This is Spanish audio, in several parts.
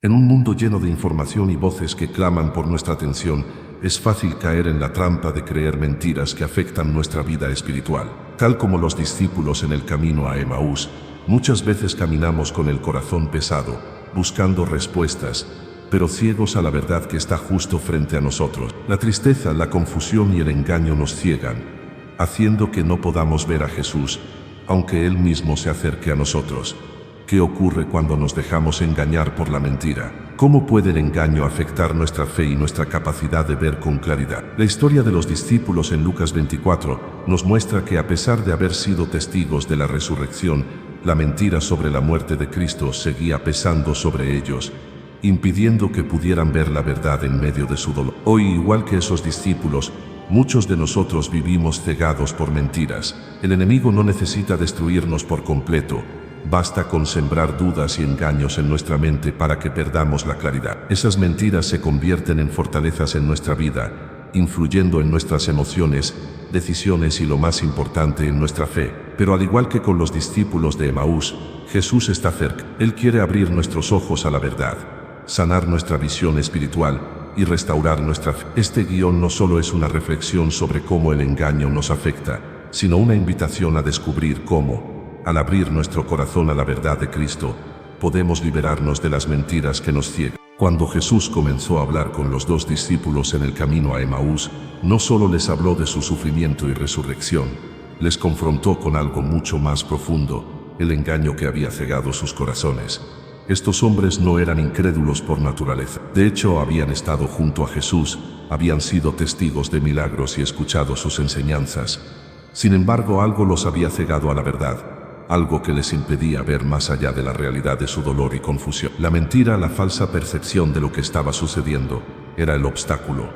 En un mundo lleno de información y voces que claman por nuestra atención, es fácil caer en la trampa de creer mentiras que afectan nuestra vida espiritual. Tal como los discípulos en el camino a Emaús, muchas veces caminamos con el corazón pesado, buscando respuestas, pero ciegos a la verdad que está justo frente a nosotros. La tristeza, la confusión y el engaño nos ciegan, haciendo que no podamos ver a Jesús, aunque Él mismo se acerque a nosotros. ¿Qué ocurre cuando nos dejamos engañar por la mentira? ¿Cómo puede el engaño afectar nuestra fe y nuestra capacidad de ver con claridad? La historia de los discípulos en Lucas 24 nos muestra que a pesar de haber sido testigos de la resurrección, la mentira sobre la muerte de Cristo seguía pesando sobre ellos, impidiendo que pudieran ver la verdad en medio de su dolor. Hoy, igual que esos discípulos, muchos de nosotros vivimos cegados por mentiras. El enemigo no necesita destruirnos por completo. Basta con sembrar dudas y engaños en nuestra mente para que perdamos la claridad. Esas mentiras se convierten en fortalezas en nuestra vida, influyendo en nuestras emociones, decisiones y, lo más importante, en nuestra fe. Pero al igual que con los discípulos de Emaús, Jesús está cerca. Él quiere abrir nuestros ojos a la verdad, sanar nuestra visión espiritual y restaurar nuestra fe. Este guión no solo es una reflexión sobre cómo el engaño nos afecta, sino una invitación a descubrir cómo, al abrir nuestro corazón a la verdad de Cristo, podemos liberarnos de las mentiras que nos ciegan. Cuando Jesús comenzó a hablar con los dos discípulos en el camino a Emaús, no solo les habló de su sufrimiento y resurrección, les confrontó con algo mucho más profundo, el engaño que había cegado sus corazones. Estos hombres no eran incrédulos por naturaleza. De hecho, habían estado junto a Jesús, habían sido testigos de milagros y escuchado sus enseñanzas. Sin embargo, algo los había cegado a la verdad, algo que les impedía ver más allá de la realidad de su dolor y confusión. La mentira, la falsa percepción de lo que estaba sucediendo, era el obstáculo.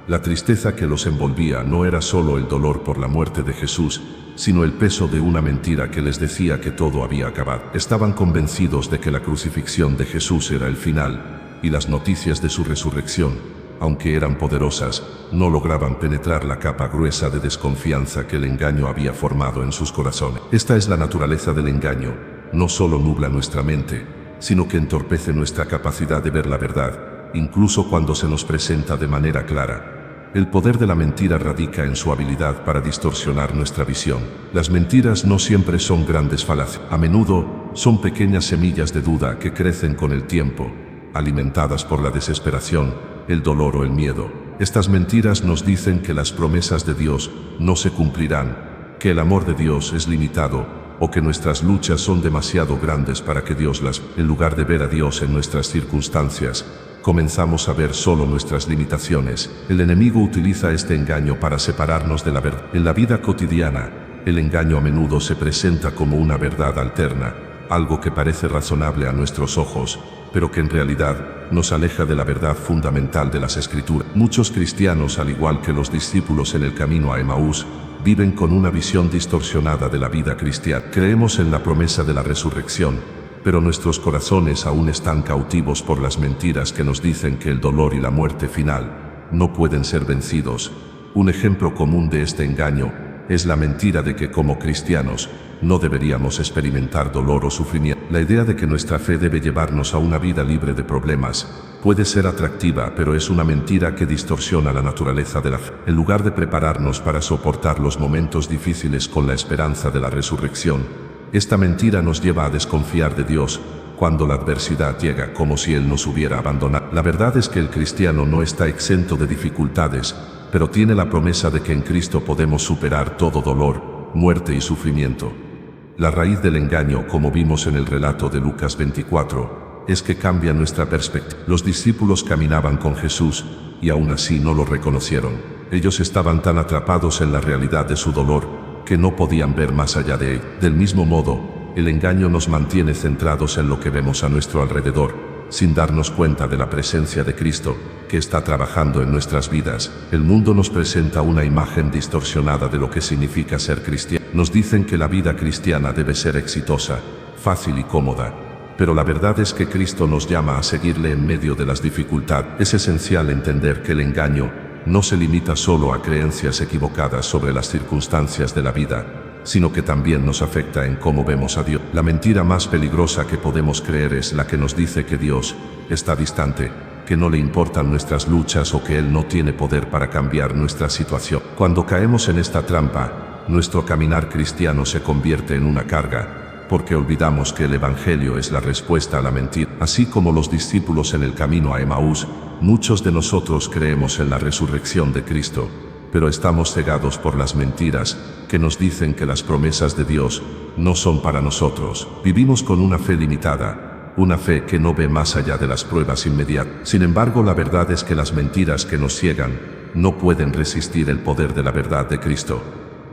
La tristeza que los envolvía no era solo el dolor por la muerte de Jesús, sino el peso de una mentira que les decía que todo había acabado. Estaban convencidos de que la crucifixión de Jesús era el final, y las noticias de su resurrección, aunque eran poderosas, no lograban penetrar la capa gruesa de desconfianza que el engaño había formado en sus corazones. Esta es la naturaleza del engaño. No solo nubla nuestra mente, sino que entorpece nuestra capacidad de ver la verdad, incluso cuando se nos presenta de manera clara. El poder de la mentira radica en su habilidad para distorsionar nuestra visión. Las mentiras no siempre son grandes falacias. A menudo son pequeñas semillas de duda que crecen con el tiempo, alimentadas por la desesperación, el dolor o el miedo. Estas mentiras nos dicen que las promesas de Dios no se cumplirán, que el amor de Dios es limitado, o que nuestras luchas son demasiado grandes para que Dios las... En lugar de ver a Dios en nuestras circunstancias, comenzamos a ver solo nuestras limitaciones. El enemigo utiliza este engaño para separarnos de la verdad. En la vida cotidiana, el engaño a menudo se presenta como una verdad alterna, algo que parece razonable a nuestros ojos, pero que en realidad nos aleja de la verdad fundamental de las Escrituras. Muchos cristianos, al igual que los discípulos en el camino a Emaús, viven con una visión distorsionada de la vida cristiana. Creemos en la promesa de la resurrección, pero nuestros corazones aún están cautivos por las mentiras que nos dicen que el dolor y la muerte final no pueden ser vencidos. Un ejemplo común de este engaño es la mentira de que como cristianos no deberíamos experimentar dolor o sufrimiento. La idea de que nuestra fe debe llevarnos a una vida libre de problemas puede ser atractiva, pero es una mentira que distorsiona la naturaleza de la fe. En lugar de prepararnos para soportar los momentos difíciles con la esperanza de la resurrección, esta mentira nos lleva a desconfiar de Dios cuando la adversidad llega, como si Él nos hubiera abandonado. La verdad es que el cristiano no está exento de dificultades, pero tiene la promesa de que en Cristo podemos superar todo dolor, muerte y sufrimiento. La raíz del engaño, como vimos en el relato de Lucas 24, es que cambia nuestra perspectiva. Los discípulos caminaban con Jesús y aún así no lo reconocieron. Ellos estaban tan atrapados en la realidad de su dolor que no podían ver más allá de él. Del mismo modo, el engaño nos mantiene centrados en lo que vemos a nuestro alrededor, sin darnos cuenta de la presencia de Cristo que está trabajando en nuestras vidas. El mundo nos presenta una imagen distorsionada de lo que significa ser cristiano. Nos dicen que la vida cristiana debe ser exitosa, fácil y cómoda, pero la verdad es que Cristo nos llama a seguirle en medio de las dificultades. Es esencial entender que el engaño no se limita solo a creencias equivocadas sobre las circunstancias de la vida, sino que también nos afecta en cómo vemos a Dios. La mentira más peligrosa que podemos creer es la que nos dice que Dios está distante, que no le importan nuestras luchas o que Él no tiene poder para cambiar nuestra situación. Cuando caemos en esta trampa, nuestro caminar cristiano se convierte en una carga, porque olvidamos que el Evangelio es la respuesta a la mentira. Así como los discípulos en el camino a Emaús, muchos de nosotros creemos en la resurrección de Cristo, pero estamos cegados por las mentiras que nos dicen que las promesas de Dios no son para nosotros. Vivimos con una fe limitada, una fe que no ve más allá de las pruebas inmediatas. Sin embargo, la verdad es que las mentiras que nos ciegan no pueden resistir el poder de la verdad de Cristo.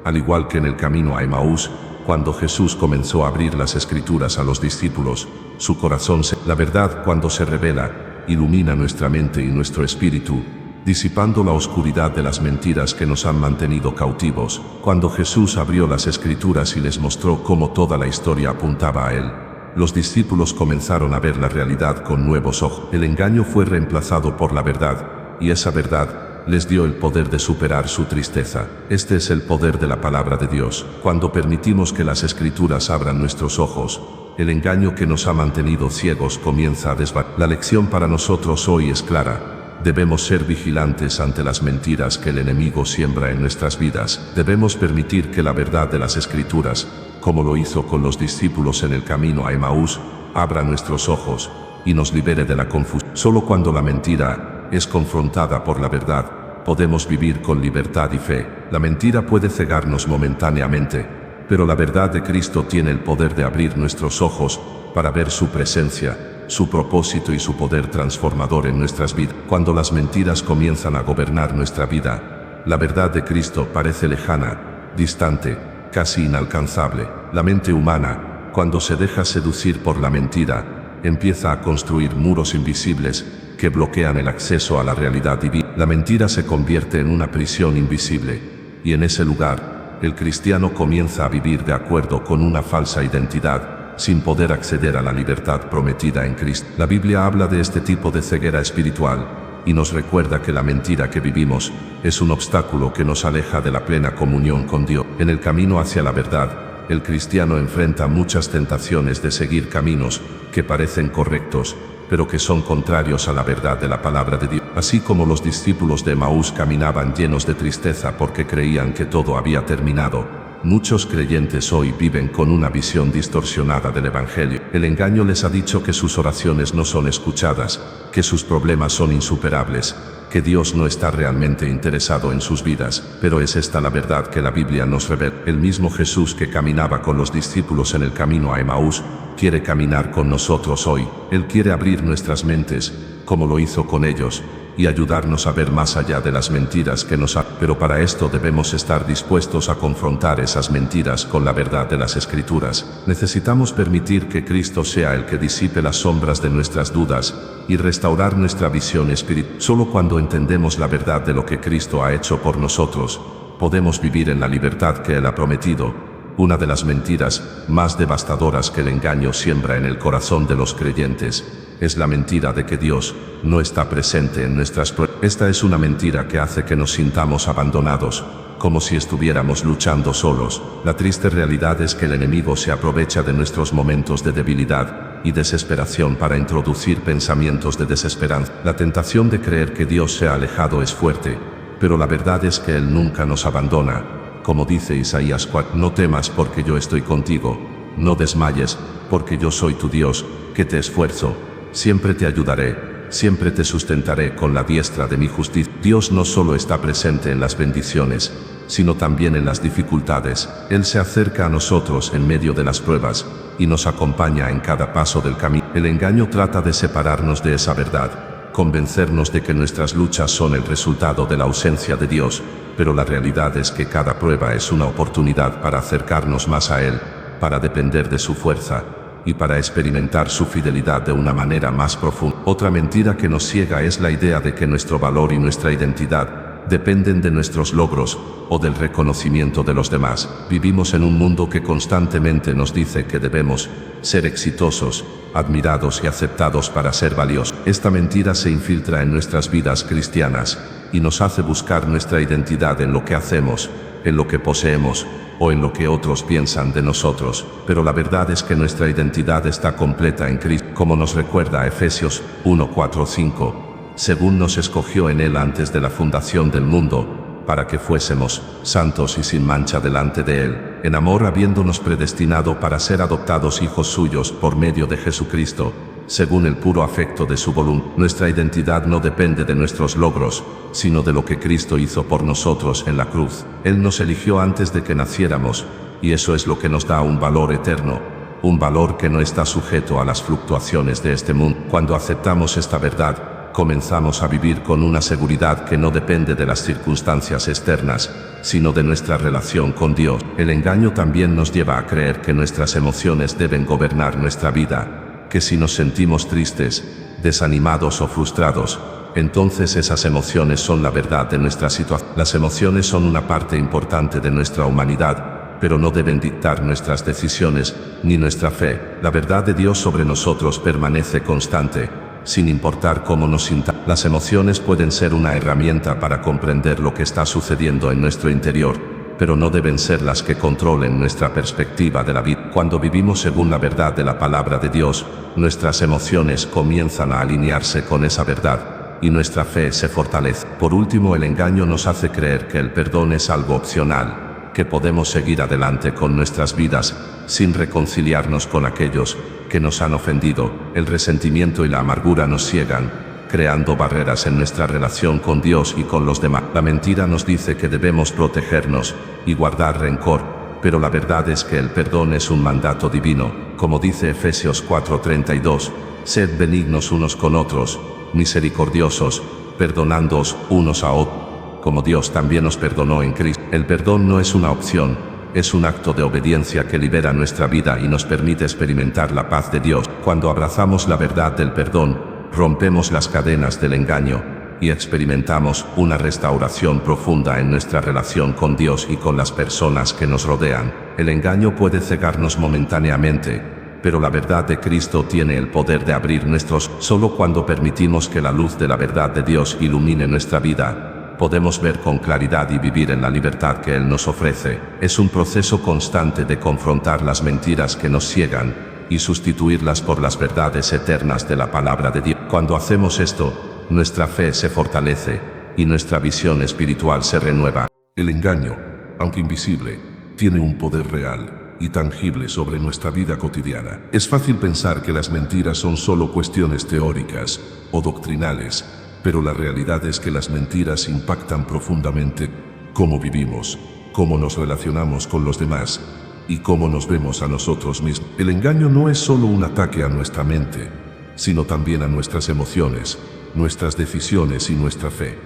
Al igual que en el camino a Emaús, cuando Jesús comenzó a abrir las Escrituras a los discípulos, su corazón la verdad, cuando se revela, ilumina nuestra mente y nuestro espíritu, disipando la oscuridad de las mentiras que nos han mantenido cautivos. Cuando Jesús abrió las Escrituras y les mostró cómo toda la historia apuntaba a Él, los discípulos comenzaron a ver la realidad con nuevos ojos. El engaño fue reemplazado por la verdad, y esa verdad les dio el poder de superar su tristeza. Este es el poder de la palabra de Dios. Cuando permitimos que las Escrituras abran nuestros ojos, el engaño que nos ha mantenido ciegos comienza a desvanecer. La lección para nosotros hoy es clara. Debemos ser vigilantes ante las mentiras que el enemigo siembra en nuestras vidas. Debemos permitir que la verdad de las Escrituras, como lo hizo con los discípulos en el camino a Emaús, abra nuestros ojos y nos libere de la confusión. Solo cuando la mentira es confrontada por la verdad, podemos vivir con libertad y fe. La mentira puede cegarnos momentáneamente, pero la verdad de Cristo tiene el poder de abrir nuestros ojos para ver su presencia, su propósito y su poder transformador en nuestras vidas. Cuando las mentiras comienzan a gobernar nuestra vida, la verdad de Cristo parece lejana, distante, casi inalcanzable. La mente humana, cuando se deja seducir por la mentira, empieza a construir muros invisibles que bloquean el acceso a la realidad divina. La mentira se convierte en una prisión invisible, y en ese lugar, el cristiano comienza a vivir de acuerdo con una falsa identidad, sin poder acceder a la libertad prometida en Cristo. La Biblia habla de este tipo de ceguera espiritual y nos recuerda que la mentira que vivimos es un obstáculo que nos aleja de la plena comunión con Dios. En el camino hacia la verdad, el cristiano enfrenta muchas tentaciones de seguir caminos que parecen correctos, pero que son contrarios a la verdad de la palabra de Dios. Así como los discípulos de Emaús caminaban llenos de tristeza porque creían que todo había terminado, muchos creyentes hoy viven con una visión distorsionada del Evangelio. El engaño les ha dicho que sus oraciones no son escuchadas, que sus problemas son insuperables, que Dios no está realmente interesado en sus vidas. Pero es esta la verdad que la Biblia nos revela. El mismo Jesús que caminaba con los discípulos en el camino a Emaús, quiere caminar con nosotros hoy. Él quiere abrir nuestras mentes, como lo hizo con ellos, y ayudarnos a ver más allá de las mentiras que nos han. Pero para esto debemos estar dispuestos a confrontar esas mentiras con la verdad de las Escrituras. Necesitamos permitir que Cristo sea el que disipe las sombras de nuestras dudas y restaurar nuestra visión espiritual. Solo cuando entendemos la verdad de lo que Cristo ha hecho por nosotros, podemos vivir en la libertad que Él ha prometido. Una de las mentiras más devastadoras que el engaño siembra en el corazón de los creyentes es la mentira de que Dios no está presente en nuestras pruebas. Esta es una mentira que hace que nos sintamos abandonados, como si estuviéramos luchando solos. La triste realidad es que el enemigo se aprovecha de nuestros momentos de debilidad y desesperación para introducir pensamientos de desesperanza. La tentación de creer que Dios se ha alejado es fuerte, pero la verdad es que Él nunca nos abandona. Como dice Isaías 4, no temas porque yo estoy contigo, no desmayes, porque yo soy tu Dios, que te esfuerzo, siempre te ayudaré, siempre te sustentaré con la diestra de mi justicia. Dios no solo está presente en las bendiciones, sino también en las dificultades. Él se acerca a nosotros en medio de las pruebas y nos acompaña en cada paso del camino. El engaño trata de separarnos de esa verdad, convencernos de que nuestras luchas son el resultado de la ausencia de Dios, pero la realidad es que cada prueba es una oportunidad para acercarnos más a Él, para depender de su fuerza y para experimentar su fidelidad de una manera más profunda. Otra mentira que nos ciega es la idea de que nuestro valor y nuestra identidad dependen de nuestros logros o del reconocimiento de los demás. Vivimos en un mundo que constantemente nos dice que debemos ser exitosos, admirados y aceptados para ser valiosos. Esta mentira se infiltra en nuestras vidas cristianas y nos hace buscar nuestra identidad en lo que hacemos, en lo que poseemos o en lo que otros piensan de nosotros, pero la verdad es que nuestra identidad está completa en Cristo, como nos recuerda Efesios 1, 4, 5, según nos escogió en Él antes de la fundación del mundo, para que fuésemos santos y sin mancha delante de Él, en amor habiéndonos predestinado para ser adoptados hijos suyos por medio de Jesucristo, según el puro afecto de su voluntad. Nuestra identidad no depende de nuestros logros, sino de lo que Cristo hizo por nosotros en la cruz. Él nos eligió antes de que naciéramos, y eso es lo que nos da un valor eterno, un valor que no está sujeto a las fluctuaciones de este mundo. Cuando aceptamos esta verdad, comenzamos a vivir con una seguridad que no depende de las circunstancias externas, sino de nuestra relación con Dios. El engaño también nos lleva a creer que nuestras emociones deben gobernar nuestra vida, que si nos sentimos tristes, desanimados o frustrados, entonces esas emociones son la verdad de nuestra situación. Las emociones son una parte importante de nuestra humanidad, pero no deben dictar nuestras decisiones ni nuestra fe. La verdad de Dios sobre nosotros permanece constante, sin importar cómo nos sintamos. Las emociones pueden ser una herramienta para comprender lo que está sucediendo en nuestro interior, pero no deben ser las que controlen nuestra perspectiva de la vida. Cuando vivimos según la verdad de la palabra de Dios, nuestras emociones comienzan a alinearse con esa verdad, y nuestra fe se fortalece. Por último, el engaño nos hace creer que el perdón es algo opcional, que podemos seguir adelante con nuestras vidas, sin reconciliarnos con aquellos que nos han ofendido. El resentimiento y la amargura nos ciegan, creando barreras en nuestra relación con Dios y con los demás. La mentira nos dice que debemos protegernos y guardar rencor, pero la verdad es que el perdón es un mandato divino, como dice Efesios 4:32, sed benignos unos con otros, misericordiosos, perdonándoos unos a otros, como Dios también nos perdonó en Cristo. El perdón no es una opción, es un acto de obediencia que libera nuestra vida y nos permite experimentar la paz de Dios. Cuando abrazamos la verdad del perdón, rompemos las cadenas del engaño y experimentamos una restauración profunda en nuestra relación con Dios y con las personas que nos rodean. El engaño puede cegarnos momentáneamente, pero la verdad de Cristo tiene el poder de abrir nuestros. Solo cuando permitimos que la luz de la verdad de Dios ilumine nuestra vida, podemos ver con claridad y vivir en la libertad que Él nos ofrece. Es un proceso constante de confrontar las mentiras que nos ciegan y sustituirlas por las verdades eternas de la palabra de Dios. Cuando hacemos esto, nuestra fe se fortalece y nuestra visión espiritual se renueva. El engaño, aunque invisible, tiene un poder real y tangible sobre nuestra vida cotidiana. Es fácil pensar que las mentiras son solo cuestiones teóricas o doctrinales, pero la realidad es que las mentiras impactan profundamente cómo vivimos, cómo nos relacionamos con los demás y cómo nos vemos a nosotros mismos. El engaño no es solo un ataque a nuestra mente, sino también a nuestras emociones, nuestras decisiones y nuestra fe.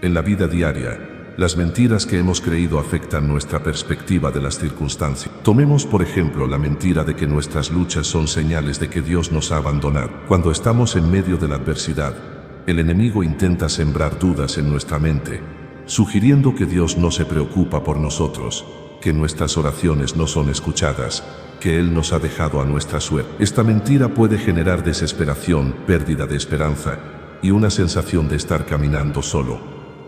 En la vida diaria, las mentiras que hemos creído afectan nuestra perspectiva de las circunstancias. Tomemos, por ejemplo, la mentira de que nuestras luchas son señales de que Dios nos ha abandonado. Cuando estamos en medio de la adversidad, el enemigo intenta sembrar dudas en nuestra mente, sugiriendo que Dios no se preocupa por nosotros, que nuestras oraciones no son escuchadas, que Él nos ha dejado a nuestra suerte. Esta mentira puede generar desesperación, pérdida de esperanza y una sensación de estar caminando solo.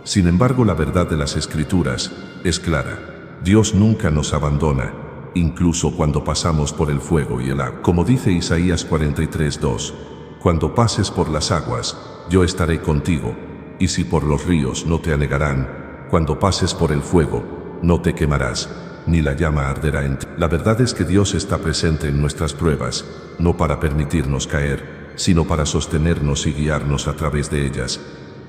Sin embargo, la verdad de las Escrituras es clara. Dios nunca nos abandona, incluso cuando pasamos por el fuego y el agua. Como dice Isaías 43:2, cuando pases por las aguas, yo estaré contigo, y si por los ríos no te anegarán, cuando pases por el fuego, no te quemarás, ni la llama arderá en ti. La verdad es que Dios está presente en nuestras pruebas, no para permitirnos caer, sino para sostenernos y guiarnos a través de ellas.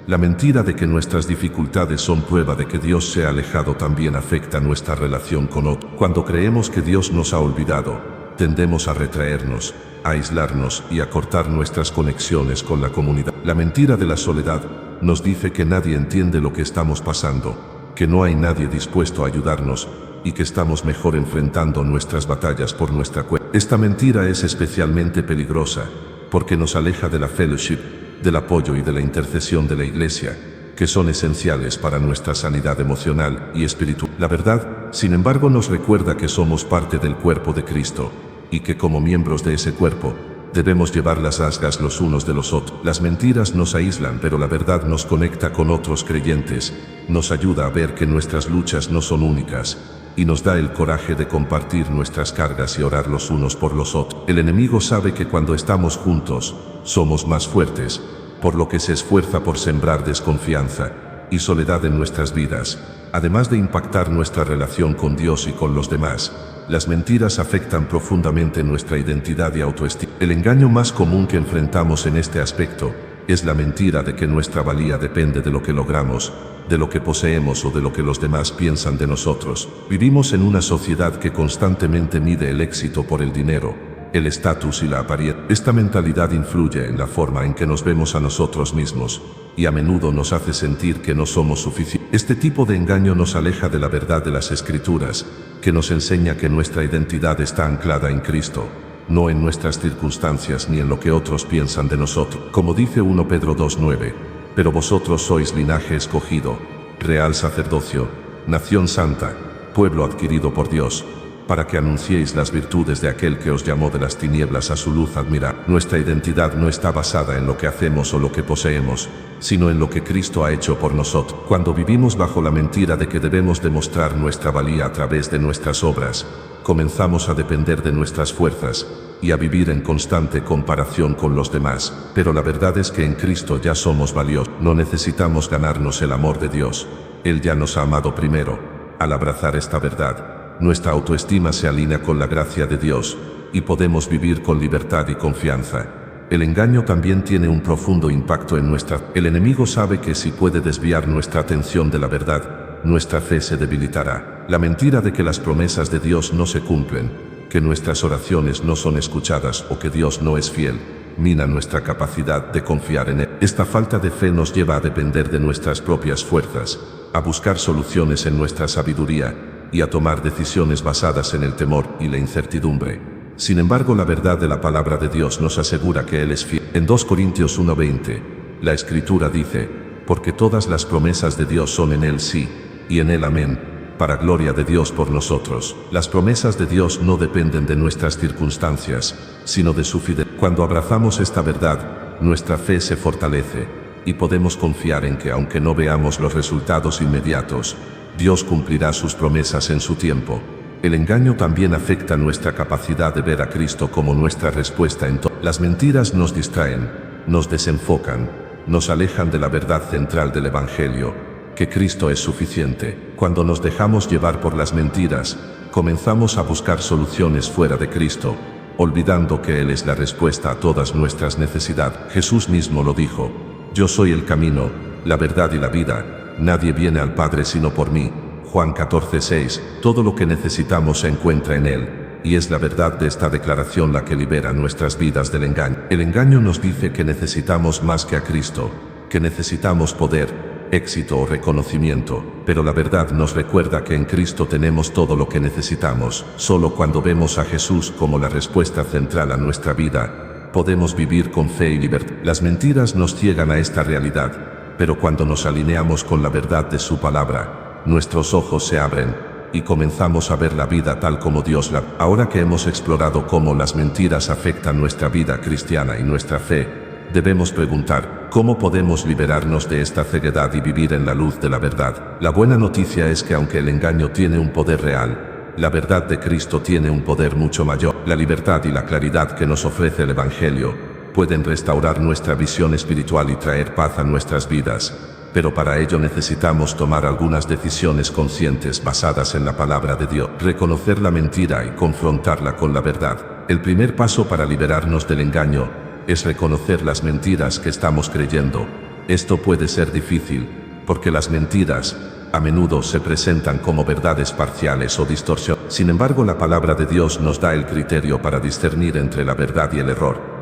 La mentira de que nuestras dificultades son prueba de que Dios se ha alejado también afecta nuestra relación con otros. Cuando creemos que Dios nos ha olvidado, tendemos a retraernos, a aislarnos y a cortar nuestras conexiones con la comunidad. La mentira de la soledad nos dice que nadie entiende lo que estamos pasando, que no hay nadie dispuesto a ayudarnos y que estamos mejor enfrentando nuestras batallas por nuestra cuenta. Esta mentira es especialmente peligrosa porque nos aleja de la fellowship, del apoyo y de la intercesión de la Iglesia, que son esenciales para nuestra sanidad emocional y espiritual. La verdad, sin embargo, nos recuerda que somos parte del cuerpo de Cristo y que como miembros de ese cuerpo Debemos llevar las rasgas los unos de los otros. Las mentiras nos aíslan, pero la verdad nos conecta con otros creyentes, nos ayuda a ver que nuestras luchas no son únicas, y nos da el coraje de compartir nuestras cargas y orar los unos por los otros. El enemigo sabe que cuando estamos juntos, somos más fuertes, por lo que se esfuerza por sembrar desconfianza y soledad en nuestras vidas. Además de impactar nuestra relación con Dios y con los demás, las mentiras afectan profundamente nuestra identidad y autoestima. El engaño más común que enfrentamos en este aspecto es la mentira de que nuestra valía depende de lo que logramos, de lo que poseemos o de lo que los demás piensan de nosotros. Vivimos en una sociedad que constantemente mide el éxito por el dinero, el estatus y la apariencia. Esta mentalidad influye en la forma en que nos vemos a nosotros mismos y a menudo nos hace sentir que no somos suficientes. Este tipo de engaño nos aleja de la verdad de las Escrituras, que nos enseña que nuestra identidad está anclada en Cristo, no en nuestras circunstancias ni en lo que otros piensan de nosotros. Como dice 1 Pedro 2:9, pero vosotros sois linaje escogido, real sacerdocio, nación santa, pueblo adquirido por Dios, para que anunciéis las virtudes de aquel que os llamó de las tinieblas a su luz admirable. Nuestra identidad no está basada en lo que hacemos o lo que poseemos, sino en lo que Cristo ha hecho por nosotros. Cuando vivimos bajo la mentira de que debemos demostrar nuestra valía a través de nuestras obras, comenzamos a depender de nuestras fuerzas y a vivir en constante comparación con los demás. Pero la verdad es que en Cristo ya somos valiosos. No necesitamos ganarnos el amor de Dios. Él ya nos ha amado primero. Al abrazar esta verdad, nuestra autoestima se alinea con la gracia de Dios y podemos vivir con libertad y confianza. El engaño también tiene un profundo impacto en El enemigo sabe que si puede desviar nuestra atención de la verdad, nuestra fe se debilitará. La mentira de que las promesas de Dios no se cumplen, que nuestras oraciones no son escuchadas o que Dios no es fiel, mina nuestra capacidad de confiar en Él. Esta falta de fe nos lleva a depender de nuestras propias fuerzas, a buscar soluciones en nuestra sabiduría y a tomar decisiones basadas en el temor y la incertidumbre. Sin embargo, la verdad de la palabra de Dios nos asegura que Él es fiel. En 2 Corintios 1:20, la Escritura dice, porque todas las promesas de Dios son en Él sí, y en Él amén, para gloria de Dios por nosotros. Las promesas de Dios no dependen de nuestras circunstancias, sino de su fidelidad. Cuando abrazamos esta verdad, nuestra fe se fortalece, y podemos confiar en que aunque no veamos los resultados inmediatos, Dios cumplirá sus promesas en su tiempo. El engaño también afecta nuestra capacidad de ver a Cristo como nuestra respuesta en todo. Las mentiras nos distraen, nos desenfocan, nos alejan de la verdad central del Evangelio, que Cristo es suficiente. Cuando nos dejamos llevar por las mentiras, comenzamos a buscar soluciones fuera de Cristo, olvidando que Él es la respuesta a todas nuestras necesidades. Jesús mismo lo dijo, yo soy el camino, la verdad y la vida. Nadie viene al Padre sino por mí. Juan 14:6. Todo lo que necesitamos se encuentra en Él, y es la verdad de esta declaración la que libera nuestras vidas del engaño. El engaño nos dice que necesitamos más que a Cristo, que necesitamos poder, éxito o reconocimiento, pero la verdad nos recuerda que en Cristo tenemos todo lo que necesitamos. Solo cuando vemos a Jesús como la respuesta central a nuestra vida, podemos vivir con fe y libertad. Las mentiras nos ciegan a esta realidad, pero cuando nos alineamos con la verdad de su palabra, nuestros ojos se abren y comenzamos a ver la vida tal como Dios la ve. Ahora que hemos explorado cómo las mentiras afectan nuestra vida cristiana y nuestra fe, debemos preguntar, ¿cómo podemos liberarnos de esta ceguedad y vivir en la luz de la verdad? La buena noticia es que aunque el engaño tiene un poder real, la verdad de Cristo tiene un poder mucho mayor. La libertad y la claridad que nos ofrece el Evangelio pueden restaurar nuestra visión espiritual y traer paz a nuestras vidas, pero para ello necesitamos tomar algunas decisiones conscientes basadas en la palabra de Dios, reconocer la mentira y confrontarla con la verdad. El primer paso para liberarnos del engaño es reconocer las mentiras que estamos creyendo. Esto puede ser difícil, porque las mentiras a menudo se presentan como verdades parciales o distorsionadas. Sin embargo, la palabra de Dios nos da el criterio para discernir entre la verdad y el error.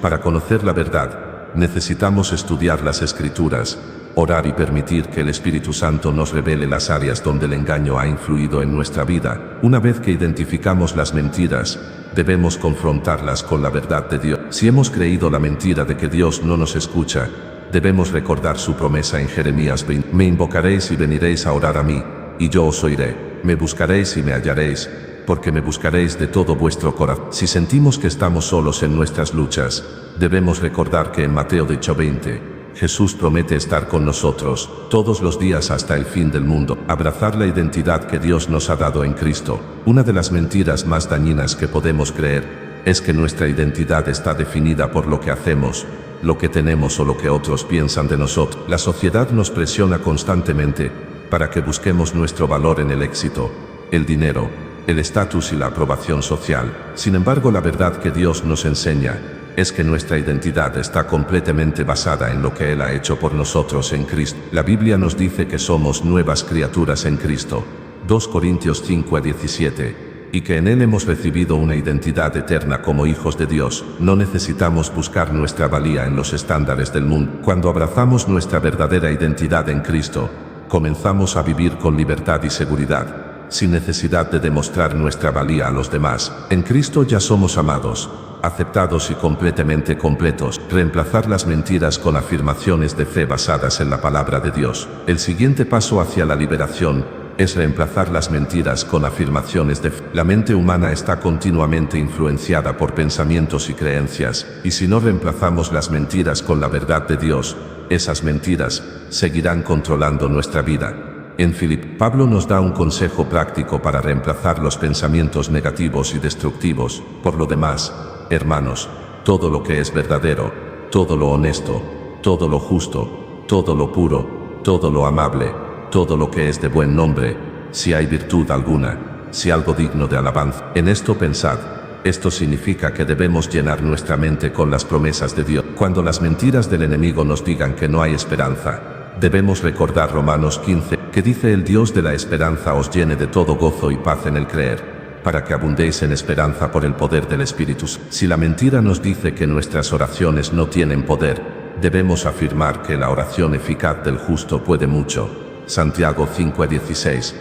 Para conocer la verdad, necesitamos estudiar las Escrituras, orar y permitir que el Espíritu Santo nos revele las áreas donde el engaño ha influido en nuestra vida. Una vez que identificamos las mentiras, debemos confrontarlas con la verdad de Dios. Si hemos creído la mentira de que Dios no nos escucha, debemos recordar su promesa en Jeremías 20. Me invocaréis y veniréis a orar a mí, y yo os oiré. Me buscaréis y me hallaréis, porque me buscaréis de todo vuestro corazón. Si sentimos que estamos solos en nuestras luchas, debemos recordar que en Mateo 8:20, Jesús promete estar con nosotros todos los días hasta el fin del mundo. Abrazar la identidad que Dios nos ha dado en Cristo. Una de las mentiras más dañinas que podemos creer es que nuestra identidad está definida por lo que hacemos, lo que tenemos o lo que otros piensan de nosotros. La sociedad nos presiona constantemente para que busquemos nuestro valor en el éxito, el dinero, el estatus y la aprobación social. Sin embargo, la verdad que Dios nos enseña es que nuestra identidad está completamente basada en lo que Él ha hecho por nosotros en Cristo. La Biblia nos dice que somos nuevas criaturas en Cristo, 2 Corintios 5:17, y que en Él hemos recibido una identidad eterna como hijos de Dios. No necesitamos buscar nuestra valía en los estándares del mundo. Cuando abrazamos nuestra verdadera identidad en Cristo, comenzamos a vivir con libertad y seguridad, sin necesidad de demostrar nuestra valía a los demás. En Cristo ya somos amados, aceptados y completamente completos. Reemplazar las mentiras con afirmaciones de fe basadas en la palabra de Dios. El siguiente paso hacia la liberación es reemplazar las mentiras con afirmaciones de fe. La mente humana está continuamente influenciada por pensamientos y creencias, y si no reemplazamos las mentiras con la verdad de Dios, esas mentiras seguirán controlando nuestra vida. En Pablo nos da un consejo práctico para reemplazar los pensamientos negativos y destructivos. Por lo demás, hermanos, todo lo que es verdadero, todo lo honesto, todo lo justo, todo lo puro, todo lo amable, todo lo que es de buen nombre, si hay virtud alguna, si algo digno de alabanza, en esto pensad. Esto significa que debemos llenar nuestra mente con las promesas de Dios. Cuando las mentiras del enemigo nos digan que no hay esperanza, debemos recordar Romanos 15, que dice: el Dios de la esperanza os llene de todo gozo y paz en el creer, para que abundéis en esperanza por el poder del Espíritu. Si la mentira nos dice que nuestras oraciones no tienen poder, debemos afirmar que la oración eficaz del justo puede mucho. Santiago 5:16.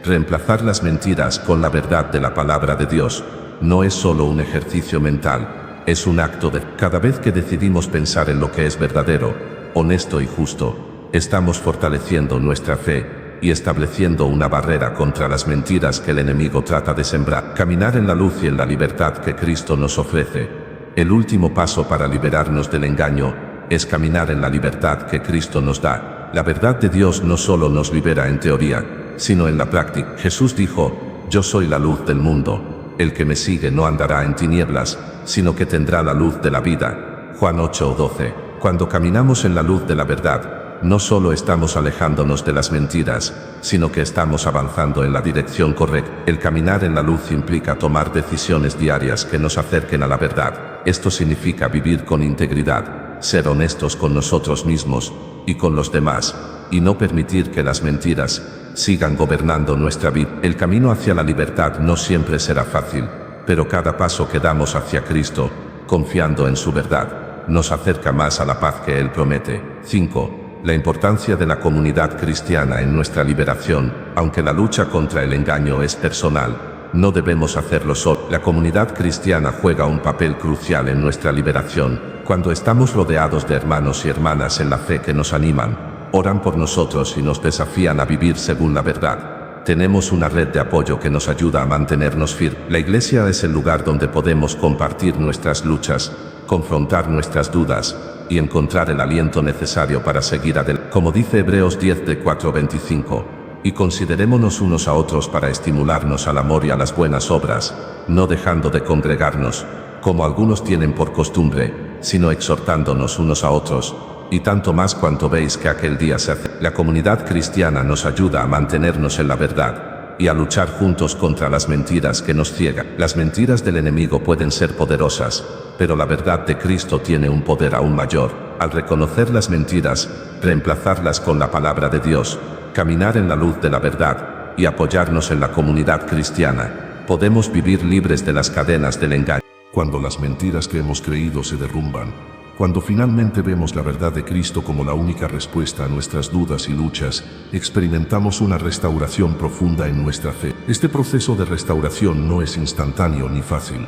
Reemplazar las mentiras con la verdad de la palabra de Dios no es solo un ejercicio mental, es un acto de... Cada vez que decidimos pensar en lo que es verdadero, honesto y justo, estamos fortaleciendo nuestra fe y estableciendo una barrera contra las mentiras que el enemigo trata de sembrar. Caminar en la luz y en la libertad que Cristo nos ofrece. El último paso para liberarnos del engaño es caminar en la libertad que Cristo nos da. La verdad de Dios no solo nos libera en teoría, sino en la práctica. Jesús dijo: yo soy la luz del mundo. El que me sigue no andará en tinieblas, sino que tendrá la luz de la vida. Juan 8:12. Cuando caminamos en la luz de la verdad, no solo estamos alejándonos de las mentiras, sino que estamos avanzando en la dirección correcta. El caminar en la luz implica tomar decisiones diarias que nos acerquen a la verdad. Esto significa vivir con integridad, ser honestos con nosotros mismos y con los demás, y no permitir que las mentiras sigan gobernando nuestra vida. El camino hacia la libertad no siempre será fácil, pero cada paso que damos hacia Cristo, confiando en su verdad, nos acerca más a la paz que Él promete. 5. La importancia de la comunidad cristiana en nuestra liberación. Aunque la lucha contra el engaño es personal, no debemos hacerlo solo. La comunidad cristiana juega un papel crucial en nuestra liberación. Cuando estamos rodeados de hermanos y hermanas en la fe que nos animan, oran por nosotros y nos desafían a vivir según la verdad, tenemos una red de apoyo que nos ayuda a mantenernos firmes. La iglesia es el lugar donde podemos compartir nuestras luchas, confrontar nuestras dudas y encontrar el aliento necesario para seguir adelante. Como dice Hebreos 10 de 4-25, y considerémonos unos a otros para estimularnos al amor y a las buenas obras, no dejando de congregarnos, como algunos tienen por costumbre, sino exhortándonos unos a otros, y tanto más cuanto veis que aquel día se hace. La comunidad cristiana nos ayuda a mantenernos en la verdad y a luchar juntos contra las mentiras que nos ciegan. Las mentiras del enemigo pueden ser poderosas, pero la verdad de Cristo tiene un poder aún mayor. Al reconocer las mentiras, reemplazarlas con la palabra de Dios, caminar en la luz de la verdad y apoyarnos en la comunidad cristiana, podemos vivir libres de las cadenas del engaño. Cuando las mentiras que hemos creído se derrumban, cuando finalmente vemos la verdad de Cristo como la única respuesta a nuestras dudas y luchas, experimentamos una restauración profunda en nuestra fe. Este proceso de restauración no es instantáneo ni fácil.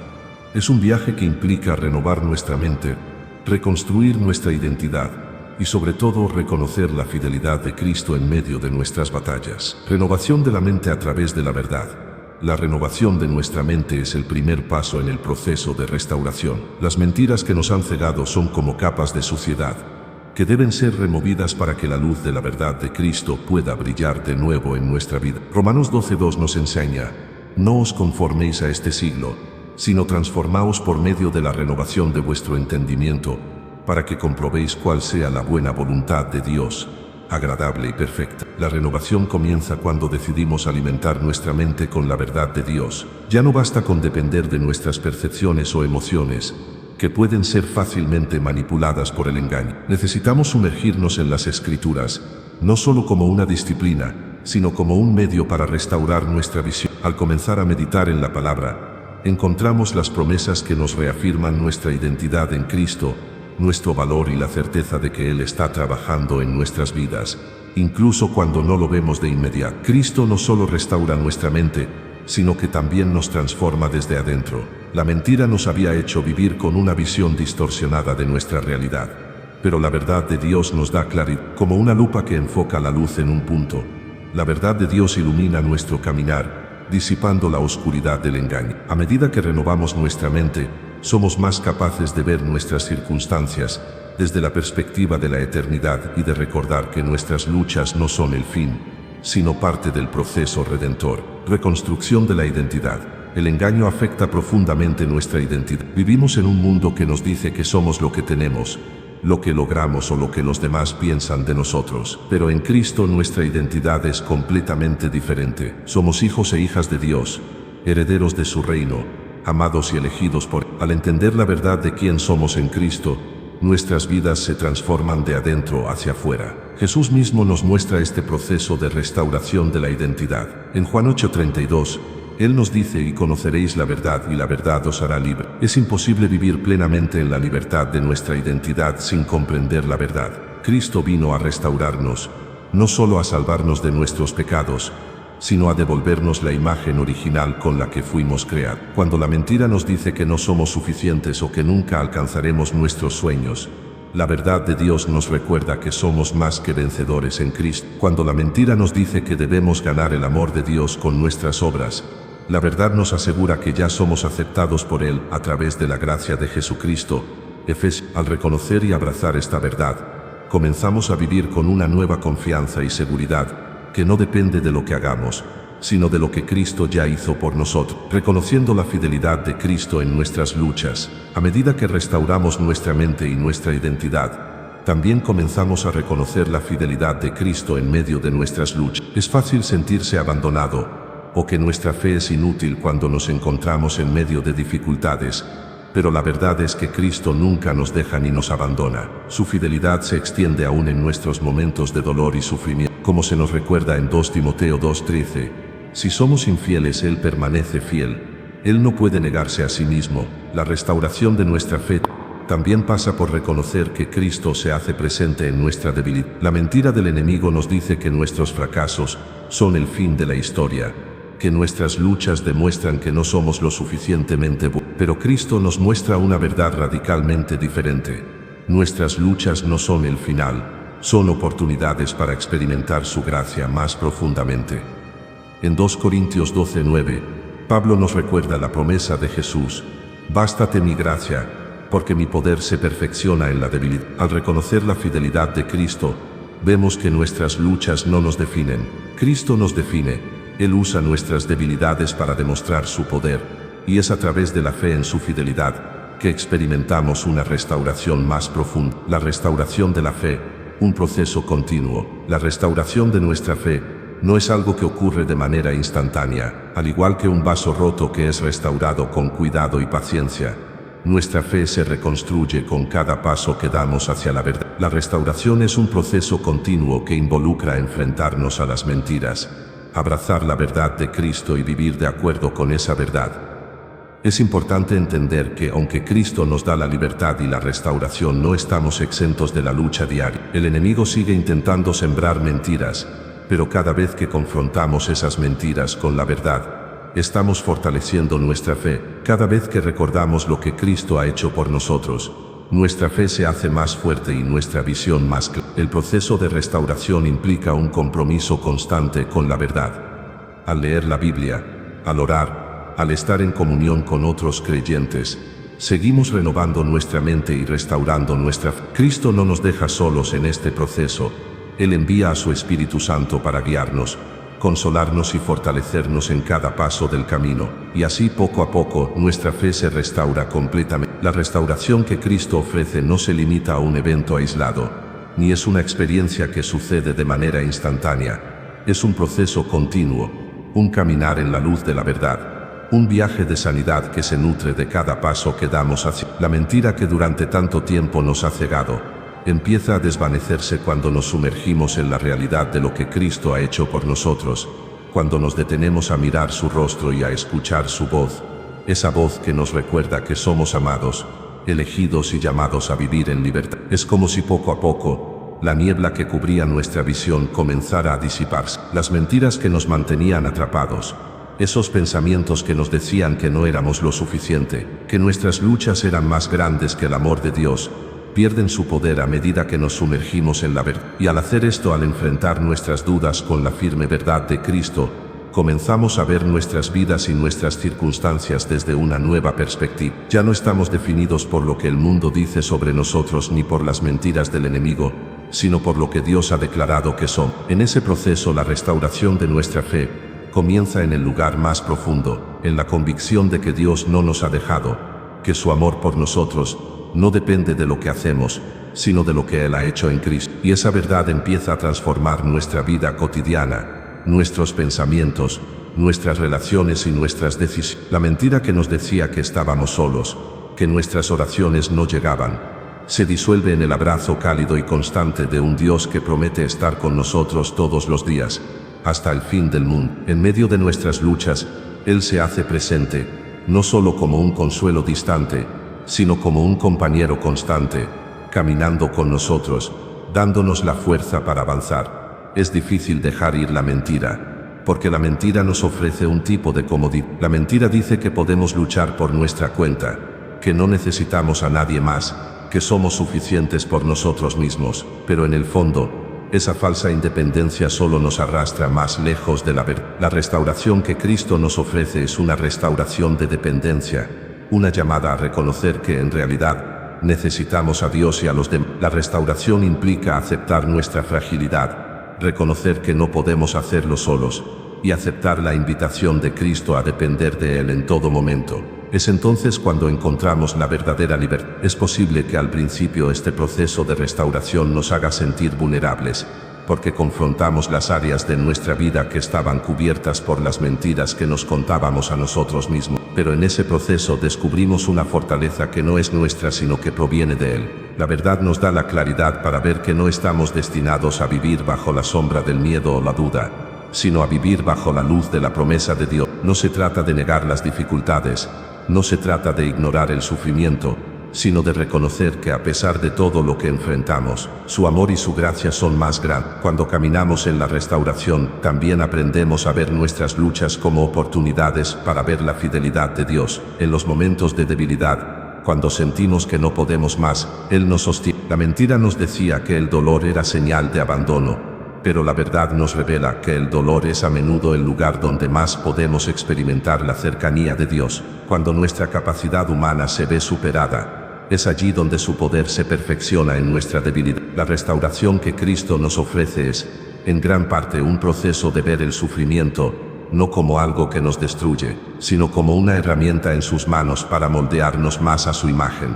Es un viaje que implica renovar nuestra mente, reconstruir nuestra identidad y sobre todo reconocer la fidelidad de Cristo en medio de nuestras batallas. Renovación de la mente a través de la verdad. La renovación de nuestra mente es el primer paso en el proceso de restauración. Las mentiras que nos han cegado son como capas de suciedad, que deben ser removidas para que la luz de la verdad de Cristo pueda brillar de nuevo en nuestra vida. Romanos 12:2 nos enseña: no os conforméis a este siglo, sino transformaos por medio de la renovación de vuestro entendimiento, para que comprobéis cuál sea la buena voluntad de Dios, agradable y perfecta. La renovación comienza cuando decidimos alimentar nuestra mente con la verdad de Dios. Ya no basta con depender de nuestras percepciones o emociones, que pueden ser fácilmente manipuladas por el engaño. Necesitamos sumergirnos en las Escrituras, no solo como una disciplina, sino como un medio para restaurar nuestra visión. Al comenzar a meditar en la palabra, encontramos las promesas que nos reafirman nuestra identidad en Cristo, nuestro valor y la certeza de que Él está trabajando en nuestras vidas, incluso cuando no lo vemos de inmediato. Cristo no solo restaura nuestra mente, sino que también nos transforma desde adentro. La mentira nos había hecho vivir con una visión distorsionada de nuestra realidad, pero la verdad de Dios nos da claridad, como una lupa que enfoca la luz en un punto. La verdad de Dios ilumina nuestro caminar, disipando la oscuridad del engaño. A medida que renovamos nuestra mente, somos más capaces de ver nuestras circunstancias desde la perspectiva de la eternidad y de recordar que nuestras luchas no son el fin, sino parte del proceso redentor. Reconstrucción de la identidad. El engaño afecta profundamente nuestra identidad. Vivimos en un mundo que nos dice que somos lo que tenemos, lo que logramos o lo que los demás piensan de nosotros. Pero en Cristo nuestra identidad es completamente diferente. Somos hijos e hijas de Dios, herederos de su reino, amados y elegidos por Él. Al entender la verdad de quién somos en Cristo, nuestras vidas se transforman de adentro hacia afuera. Jesús mismo nos muestra este proceso de restauración de la identidad. En Juan 8:32, Él nos dice: y conoceréis la verdad y la verdad os hará libre. Es imposible vivir plenamente en la libertad de nuestra identidad sin comprender la verdad. Cristo vino a restaurarnos, no solo a salvarnos de nuestros pecados, sino a devolvernos la imagen original con la que fuimos creados. Cuando la mentira nos dice que no somos suficientes o que nunca alcanzaremos nuestros sueños, la verdad de Dios nos recuerda que somos más que vencedores en Cristo. Cuando la mentira nos dice que debemos ganar el amor de Dios con nuestras obras, la verdad nos asegura que ya somos aceptados por Él a través de la gracia de Jesucristo. Efesios. Al reconocer y abrazar esta verdad, comenzamos a vivir con una nueva confianza y seguridad, que no depende de lo que hagamos, sino de lo que Cristo ya hizo por nosotros. Reconociendo la fidelidad de Cristo en nuestras luchas, a medida que restauramos nuestra mente y nuestra identidad, también comenzamos a reconocer la fidelidad de Cristo en medio de nuestras luchas. Es fácil sentirse abandonado, o que nuestra fe es inútil cuando nos encontramos en medio de dificultades, pero la verdad es que Cristo nunca nos deja ni nos abandona. Su fidelidad se extiende aún en nuestros momentos de dolor y sufrimiento, como se nos recuerda en 2 Timoteo 2:13. Si somos infieles, Él permanece fiel. Él no puede negarse a sí mismo. La restauración de nuestra fe también pasa por reconocer que Cristo se hace presente en nuestra debilidad. La mentira del enemigo nos dice que nuestros fracasos son el fin de la historia, que nuestras luchas demuestran que no somos lo suficientemente buenos. Pero Cristo nos muestra una verdad radicalmente diferente. Nuestras luchas no son el final, son oportunidades para experimentar su gracia más profundamente. En 2 Corintios 12:9, Pablo nos recuerda la promesa de Jesús: bástate mi gracia, porque mi poder se perfecciona en la debilidad. Al reconocer la fidelidad de Cristo, vemos que nuestras luchas no nos definen. Cristo nos define. Él usa nuestras debilidades para demostrar su poder, y es a través de la fe en su fidelidad que experimentamos una restauración más profunda. La restauración de la fe, un proceso continuo. La restauración de nuestra fe no es algo que ocurre de manera instantánea. Al igual que un vaso roto que es restaurado con cuidado y paciencia, nuestra fe se reconstruye con cada paso que damos hacia la verdad. La restauración es un proceso continuo que involucra enfrentarnos a las mentiras, abrazar la verdad de Cristo y vivir de acuerdo con esa verdad. Es importante entender que aunque Cristo nos da la libertad y la restauración, no estamos exentos de la lucha diaria. El enemigo sigue intentando sembrar mentiras, pero cada vez que confrontamos esas mentiras con la verdad, estamos fortaleciendo nuestra fe. Cada vez que recordamos lo que Cristo ha hecho por nosotros, nuestra fe se hace más fuerte y nuestra visión más clara. El proceso de restauración implica un compromiso constante con la verdad. Al leer la Biblia, al orar, al estar en comunión con otros creyentes, seguimos renovando nuestra mente y restaurando nuestra fe. Cristo no nos deja solos en este proceso. Él envía a su Espíritu Santo para guiarnos, consolarnos y fortalecernos en cada paso del camino, y así poco a poco nuestra fe se restaura completamente. La restauración que Cristo ofrece no se limita a un evento aislado, ni es una experiencia que sucede de manera instantánea. Es un proceso continuo, un caminar en la luz de la verdad, un viaje de sanidad que se nutre de cada paso que damos hacia la mentira que durante tanto tiempo nos ha cegado. Empieza a desvanecerse cuando nos sumergimos en la realidad de lo que Cristo ha hecho por nosotros, cuando nos detenemos a mirar su rostro y a escuchar su voz, esa voz que nos recuerda que somos amados, elegidos y llamados a vivir en libertad. Es como si poco a poco, la niebla que cubría nuestra visión comenzara a disiparse. Las mentiras que nos mantenían atrapados, esos pensamientos que nos decían que no éramos lo suficiente, que nuestras luchas eran más grandes que el amor de Dios, pierden su poder a medida que nos sumergimos en la verdad. Y al hacer esto, al enfrentar nuestras dudas con la firme verdad de Cristo, comenzamos a ver nuestras vidas y nuestras circunstancias desde una nueva perspectiva. Ya no estamos definidos por lo que el mundo dice sobre nosotros ni por las mentiras del enemigo, sino por lo que Dios ha declarado que somos. En ese proceso, la restauración de nuestra fe comienza en el lugar más profundo, en la convicción de que Dios no nos ha dejado, que su amor por nosotros no depende de lo que hacemos, sino de lo que Él ha hecho en Cristo. Y esa verdad empieza a transformar nuestra vida cotidiana, nuestros pensamientos, nuestras relaciones y nuestras decisiones. La mentira que nos decía que estábamos solos, que nuestras oraciones no llegaban, se disuelve en el abrazo cálido y constante de un Dios que promete estar con nosotros todos los días, hasta el fin del mundo. En medio de nuestras luchas, Él se hace presente, no solo como un consuelo distante, sino como un compañero constante, caminando con nosotros, dándonos la fuerza para avanzar. Es difícil dejar ir la mentira, porque la mentira nos ofrece un tipo de comodidad. La mentira dice que podemos luchar por nuestra cuenta, que no necesitamos a nadie más, que somos suficientes por nosotros mismos, pero en el fondo, esa falsa independencia solo nos arrastra más lejos de la verdad. La restauración que Cristo nos ofrece es una restauración de dependencia, una llamada a reconocer que en realidad necesitamos a Dios y a los demás. La restauración implica aceptar nuestra fragilidad, reconocer que no podemos hacerlo solos y aceptar la invitación de Cristo a depender de Él en todo momento. Es entonces cuando encontramos la verdadera libertad. Es posible que al principio este proceso de restauración nos haga sentir vulnerables, porque confrontamos las áreas de nuestra vida que estaban cubiertas por las mentiras que nos contábamos a nosotros mismos. Pero en ese proceso descubrimos una fortaleza que no es nuestra sino que proviene de Él. La verdad nos da la claridad para ver que no estamos destinados a vivir bajo la sombra del miedo o la duda, sino a vivir bajo la luz de la promesa de Dios. No se trata de negar las dificultades, no se trata de ignorar el sufrimiento, sino de reconocer que a pesar de todo lo que enfrentamos, su amor y su gracia son más grandes. Cuando caminamos en la restauración, también aprendemos a ver nuestras luchas como oportunidades para ver la fidelidad de Dios. En los momentos de debilidad, cuando sentimos que no podemos más, Él nos sostiene. La mentira nos decía que el dolor era señal de abandono, pero la verdad nos revela que el dolor es a menudo el lugar donde más podemos experimentar la cercanía de Dios. Cuando nuestra capacidad humana se ve superada, es allí donde su poder se perfecciona en nuestra debilidad. La restauración que Cristo nos ofrece es, en gran parte, un proceso de ver el sufrimiento, no como algo que nos destruye, sino como una herramienta en sus manos para moldearnos más a su imagen.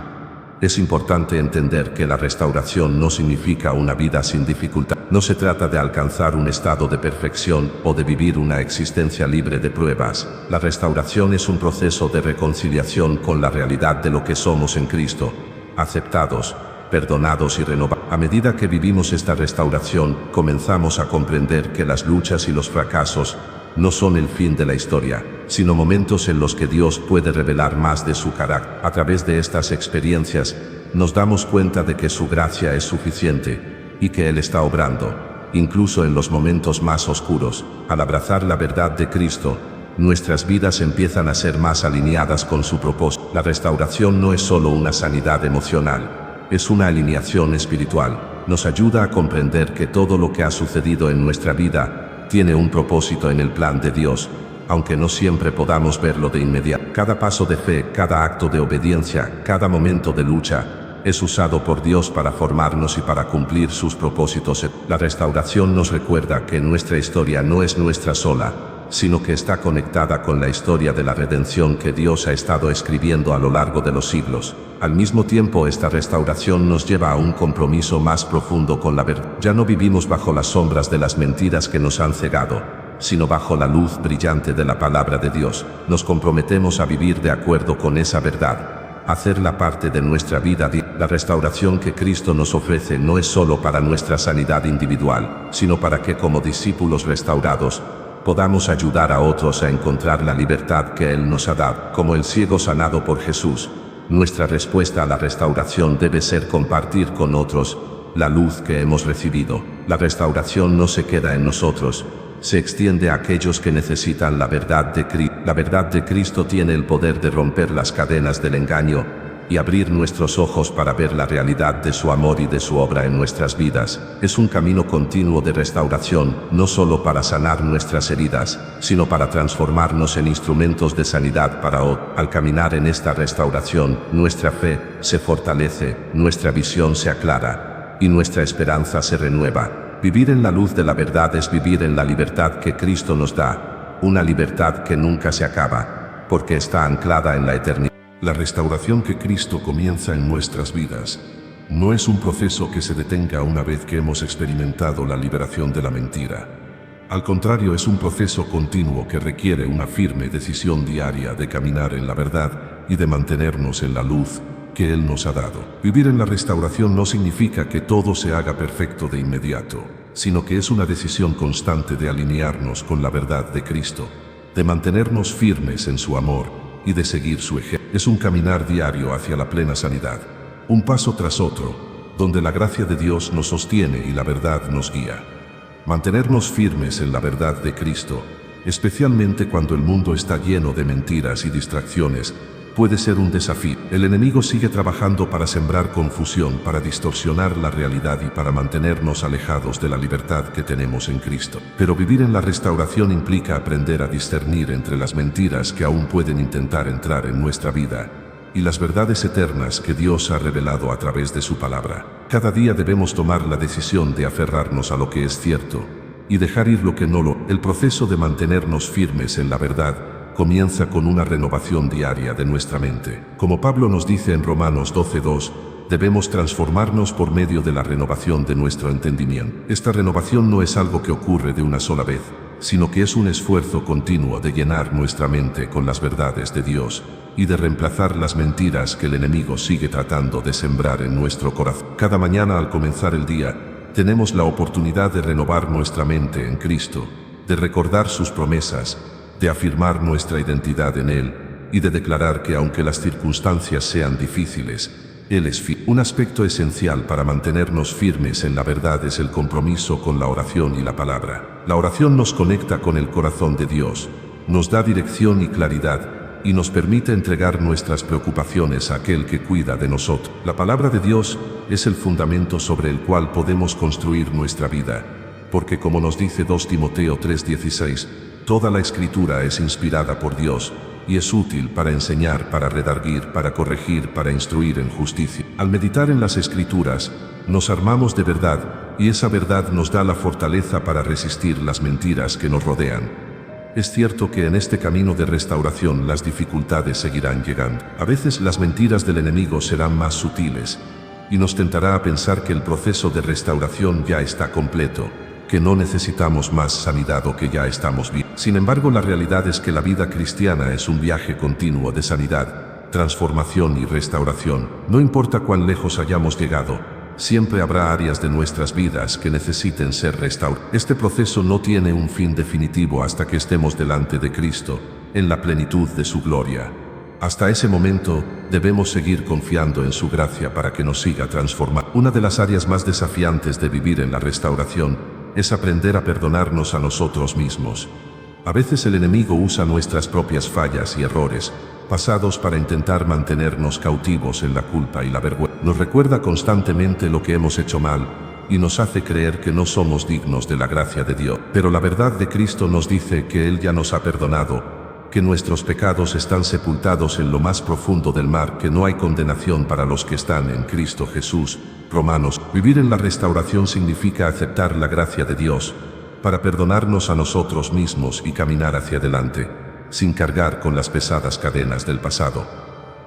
Es importante entender que la restauración no significa una vida sin dificultad. No se trata de alcanzar un estado de perfección o de vivir una existencia libre de pruebas. La restauración es un proceso de reconciliación con la realidad de lo que somos en Cristo, aceptados, perdonados y renovados. A medida que vivimos esta restauración, comenzamos a comprender que las luchas y los fracasos no son el fin de la historia, sino momentos en los que Dios puede revelar más de su carácter. A través de estas experiencias, nos damos cuenta de que su gracia es suficiente y que Él está obrando, incluso en los momentos más oscuros. Al abrazar la verdad de Cristo, nuestras vidas empiezan a ser más alineadas con su propósito. La restauración no es solo una sanidad emocional, es una alineación espiritual. Nos ayuda a comprender que todo lo que ha sucedido en nuestra vida tiene un propósito en el plan de Dios, aunque no siempre podamos verlo de inmediato. Cada paso de fe, cada acto de obediencia, cada momento de lucha, es usado por Dios para formarnos y para cumplir sus propósitos. La restauración nos recuerda que nuestra historia no es nuestra sola, sino que está conectada con la historia de la redención que Dios ha estado escribiendo a lo largo de los siglos. Al mismo tiempo, esta restauración nos lleva a un compromiso más profundo con la verdad. Ya no vivimos bajo las sombras de las mentiras que nos han cegado, sino bajo la luz brillante de la palabra de Dios. Nos comprometemos a vivir de acuerdo con esa verdad, hacerla parte de nuestra vida. La restauración que Cristo nos ofrece no es solo para nuestra sanidad individual, sino para que como discípulos restaurados, podamos ayudar a otros a encontrar la libertad que Él nos ha dado. Como el ciego sanado por Jesús, nuestra respuesta a la restauración debe ser compartir con otros la luz que hemos recibido. La restauración no se queda en nosotros, se extiende a aquellos que necesitan la verdad de Cristo. La verdad de Cristo tiene el poder de romper las cadenas del engaño y abrir nuestros ojos para ver la realidad de su amor y de su obra en nuestras vidas. Es un camino continuo de restauración, no solo para sanar nuestras heridas, sino para transformarnos en instrumentos de sanidad para otros. Al caminar en esta restauración, nuestra fe se fortalece, nuestra visión se aclara y nuestra esperanza se renueva. Vivir en la luz de la verdad es vivir en la libertad que Cristo nos da, una libertad que nunca se acaba, porque está anclada en la eternidad. La restauración que Cristo comienza en nuestras vidas no es un proceso que se detenga una vez que hemos experimentado la liberación de la mentira. Al contrario, es un proceso continuo que requiere una firme decisión diaria de caminar en la verdad y de mantenernos en la luz que Él nos ha dado. Vivir en la restauración no significa que todo se haga perfecto de inmediato, sino que es una decisión constante de alinearnos con la verdad de Cristo, de mantenernos firmes en su amor y de seguir su ejemplo. Es un caminar diario hacia la plena sanidad, un paso tras otro, donde la gracia de Dios nos sostiene y la verdad nos guía. Mantenernos firmes en la verdad de Cristo, especialmente cuando el mundo está lleno de mentiras y distracciones, puede ser un desafío. El enemigo sigue trabajando para sembrar confusión, para distorsionar la realidad y para mantenernos alejados de la libertad que tenemos en Cristo. Pero vivir en la restauración implica aprender a discernir entre las mentiras que aún pueden intentar entrar en nuestra vida y las verdades eternas que Dios ha revelado a través de su palabra. Cada día debemos tomar la decisión de aferrarnos a lo que es cierto y dejar ir lo que no lo. El proceso de mantenernos firmes en la verdad comienza con una renovación diaria de nuestra mente. Como Pablo nos dice en Romanos 12:2, debemos transformarnos por medio de la renovación de nuestro entendimiento. Esta renovación no es algo que ocurre de una sola vez, sino que es un esfuerzo continuo de llenar nuestra mente con las verdades de Dios y de reemplazar las mentiras que el enemigo sigue tratando de sembrar en nuestro corazón. Cada mañana al comenzar el día, tenemos la oportunidad de renovar nuestra mente en Cristo, de recordar sus promesas, de afirmar nuestra identidad en Él y de declarar que aunque las circunstancias sean difíciles, Él es fiel. Un aspecto esencial para mantenernos firmes en la verdad es el compromiso con la oración y la palabra. La oración nos conecta con el corazón de Dios, nos da dirección y claridad y nos permite entregar nuestras preocupaciones a aquel que cuida de nosotros. La palabra de Dios es el fundamento sobre el cual podemos construir nuestra vida, porque como nos dice 2 Timoteo 3:16, toda la Escritura es inspirada por Dios y es útil para enseñar, para redarguir, para corregir, para instruir en justicia. Al meditar en las Escrituras, nos armamos de verdad y esa verdad nos da la fortaleza para resistir las mentiras que nos rodean. Es cierto que en este camino de restauración las dificultades seguirán llegando. A veces las mentiras del enemigo serán más sutiles y nos tentará a pensar que el proceso de restauración ya está completo, que no necesitamos más sanidad o que ya estamos bien. Sin embargo, la realidad es que la vida cristiana es un viaje continuo de sanidad, transformación y restauración. No importa cuán lejos hayamos llegado, siempre habrá áreas de nuestras vidas que necesiten ser restauradas. Este proceso no tiene un fin definitivo hasta que estemos delante de Cristo, en la plenitud de su gloria. Hasta ese momento, debemos seguir confiando en su gracia para que nos siga transformando. Una de las áreas más desafiantes de vivir en la restauración es aprender a perdonarnos a nosotros mismos. A veces el enemigo usa nuestras propias fallas y errores pasados para intentar mantenernos cautivos en la culpa y la vergüenza. Nos recuerda constantemente lo que hemos hecho mal y nos hace creer que no somos dignos de la gracia de Dios. Pero la verdad de Cristo nos dice que Él ya nos ha perdonado, que nuestros pecados están sepultados en lo más profundo del mar, que no hay condenación para los que están en Cristo Jesús. Romanos. Vivir en la restauración significa aceptar la gracia de Dios para perdonarnos a nosotros mismos y caminar hacia adelante, sin cargar con las pesadas cadenas del pasado.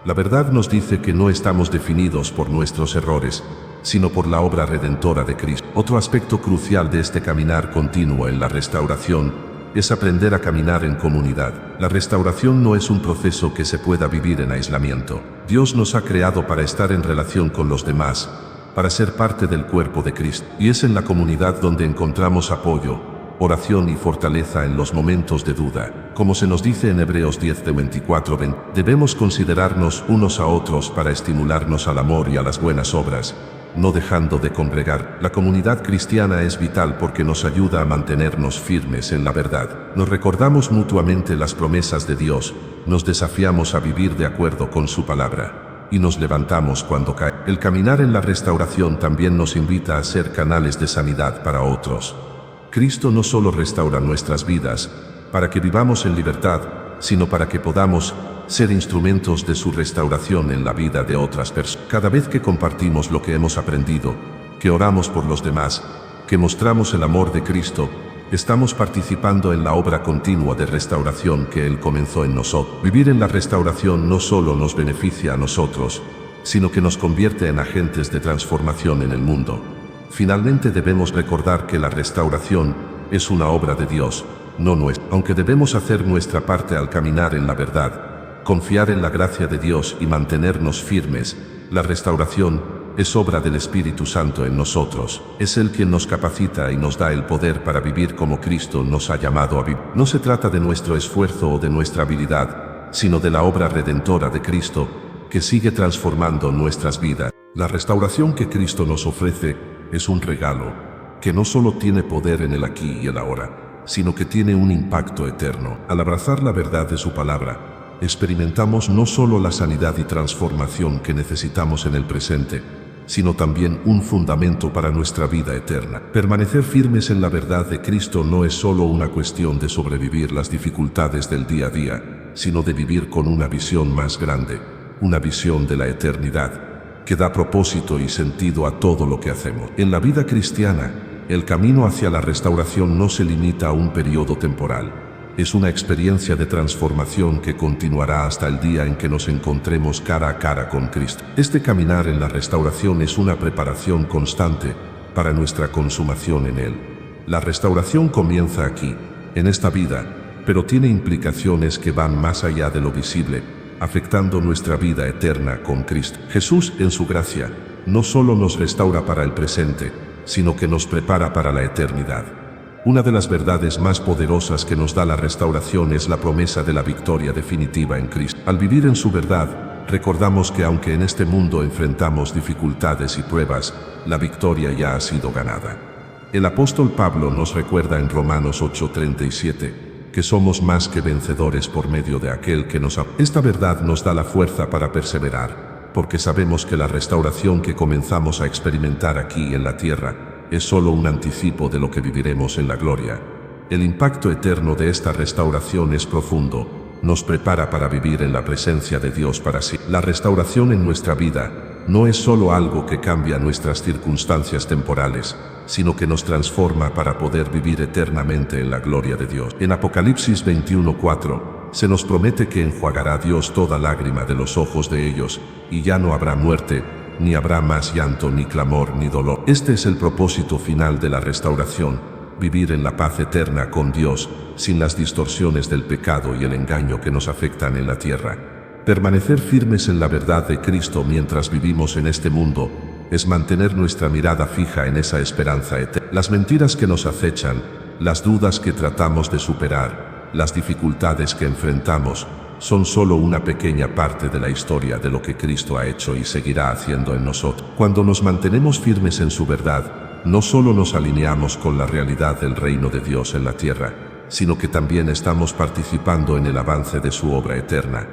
La verdad nos dice que no estamos definidos por nuestros errores, sino por la obra redentora de Cristo. Otro aspecto crucial de este caminar continuo en la restauración es aprender a caminar en comunidad. La restauración no es un proceso que se pueda vivir en aislamiento. Dios nos ha creado para estar en relación con los demás, para ser parte del cuerpo de Cristo. Y es en la comunidad donde encontramos apoyo, oración y fortaleza en los momentos de duda. Como se nos dice en Hebreos 10:24-20, debemos considerarnos unos a otros para estimularnos al amor y a las buenas obras, no dejando de congregar. La comunidad cristiana es vital porque nos ayuda a mantenernos firmes en la verdad. Nos recordamos mutuamente las promesas de Dios, nos desafiamos a vivir de acuerdo con su palabra, y nos levantamos cuando cae. El caminar en la restauración también nos invita a ser canales de sanidad para otros. Cristo no solo restaura nuestras vidas, para que vivamos en libertad, sino para que podamos ser instrumentos de su restauración en la vida de otras personas. Cada vez que compartimos lo que hemos aprendido, que oramos por los demás, que mostramos el amor de Cristo, estamos participando en la obra continua de restauración que Él comenzó en nosotros. Vivir en la restauración no solo nos beneficia a nosotros, sino que nos convierte en agentes de transformación en el mundo. Finalmente debemos recordar que la restauración es una obra de Dios, no nuestra. Aunque debemos hacer nuestra parte al caminar en la verdad, confiar en la gracia de Dios y mantenernos firmes, la restauración es obra del Espíritu Santo en nosotros. Es Él quien nos capacita y nos da el poder para vivir como Cristo nos ha llamado a vivir. No se trata de nuestro esfuerzo o de nuestra habilidad, sino de la obra redentora de Cristo, que sigue transformando nuestras vidas. La restauración que Cristo nos ofrece es un regalo, que no solo tiene poder en el aquí y el ahora, sino que tiene un impacto eterno. Al abrazar la verdad de su palabra, experimentamos no solo la sanidad y transformación que necesitamos en el presente, sino también un fundamento para nuestra vida eterna. Permanecer firmes en la verdad de Cristo no es solo una cuestión de sobrevivir las dificultades del día a día, sino de vivir con una visión más grande, una visión de la eternidad, que da propósito y sentido a todo lo que hacemos. En la vida cristiana, el camino hacia la restauración no se limita a un periodo temporal. Es una experiencia de transformación que continuará hasta el día en que nos encontremos cara a cara con Cristo. Este caminar en la restauración es una preparación constante para nuestra consumación en Él. La restauración comienza aquí, en esta vida, pero tiene implicaciones que van más allá de lo visible, afectando nuestra vida eterna con Cristo. Jesús, en su gracia, no solo nos restaura para el presente, sino que nos prepara para la eternidad. Una de las verdades más poderosas que nos da la restauración es la promesa de la victoria definitiva en Cristo. Al vivir en su verdad, recordamos que aunque en este mundo enfrentamos dificultades y pruebas, la victoria ya ha sido ganada. El apóstol Pablo nos recuerda en Romanos 8:37 que somos más que vencedores por medio de aquel que nos amó. Esta verdad nos da la fuerza para perseverar, porque sabemos que la restauración que comenzamos a experimentar aquí en la tierra es solo un anticipo de lo que viviremos en la gloria. El impacto eterno de esta restauración es profundo, nos prepara para vivir en la presencia de Dios para siempre. La restauración en nuestra vida no es solo algo que cambia nuestras circunstancias temporales, sino que nos transforma para poder vivir eternamente en la gloria de Dios. En Apocalipsis 21:4, se nos promete que enjuagará Dios toda lágrima de los ojos de ellos, y ya no habrá muerte, ni habrá más llanto, ni clamor, ni dolor. Este es el propósito final de la restauración, vivir en la paz eterna con Dios, sin las distorsiones del pecado y el engaño que nos afectan en la tierra. Permanecer firmes en la verdad de Cristo mientras vivimos en este mundo, es mantener nuestra mirada fija en esa esperanza eterna. Las mentiras que nos acechan, las dudas que tratamos de superar, las dificultades que enfrentamos, son solo una pequeña parte de la historia de lo que Cristo ha hecho y seguirá haciendo en nosotros. Cuando nos mantenemos firmes en su verdad, no solo nos alineamos con la realidad del reino de Dios en la tierra, sino que también estamos participando en el avance de su obra eterna.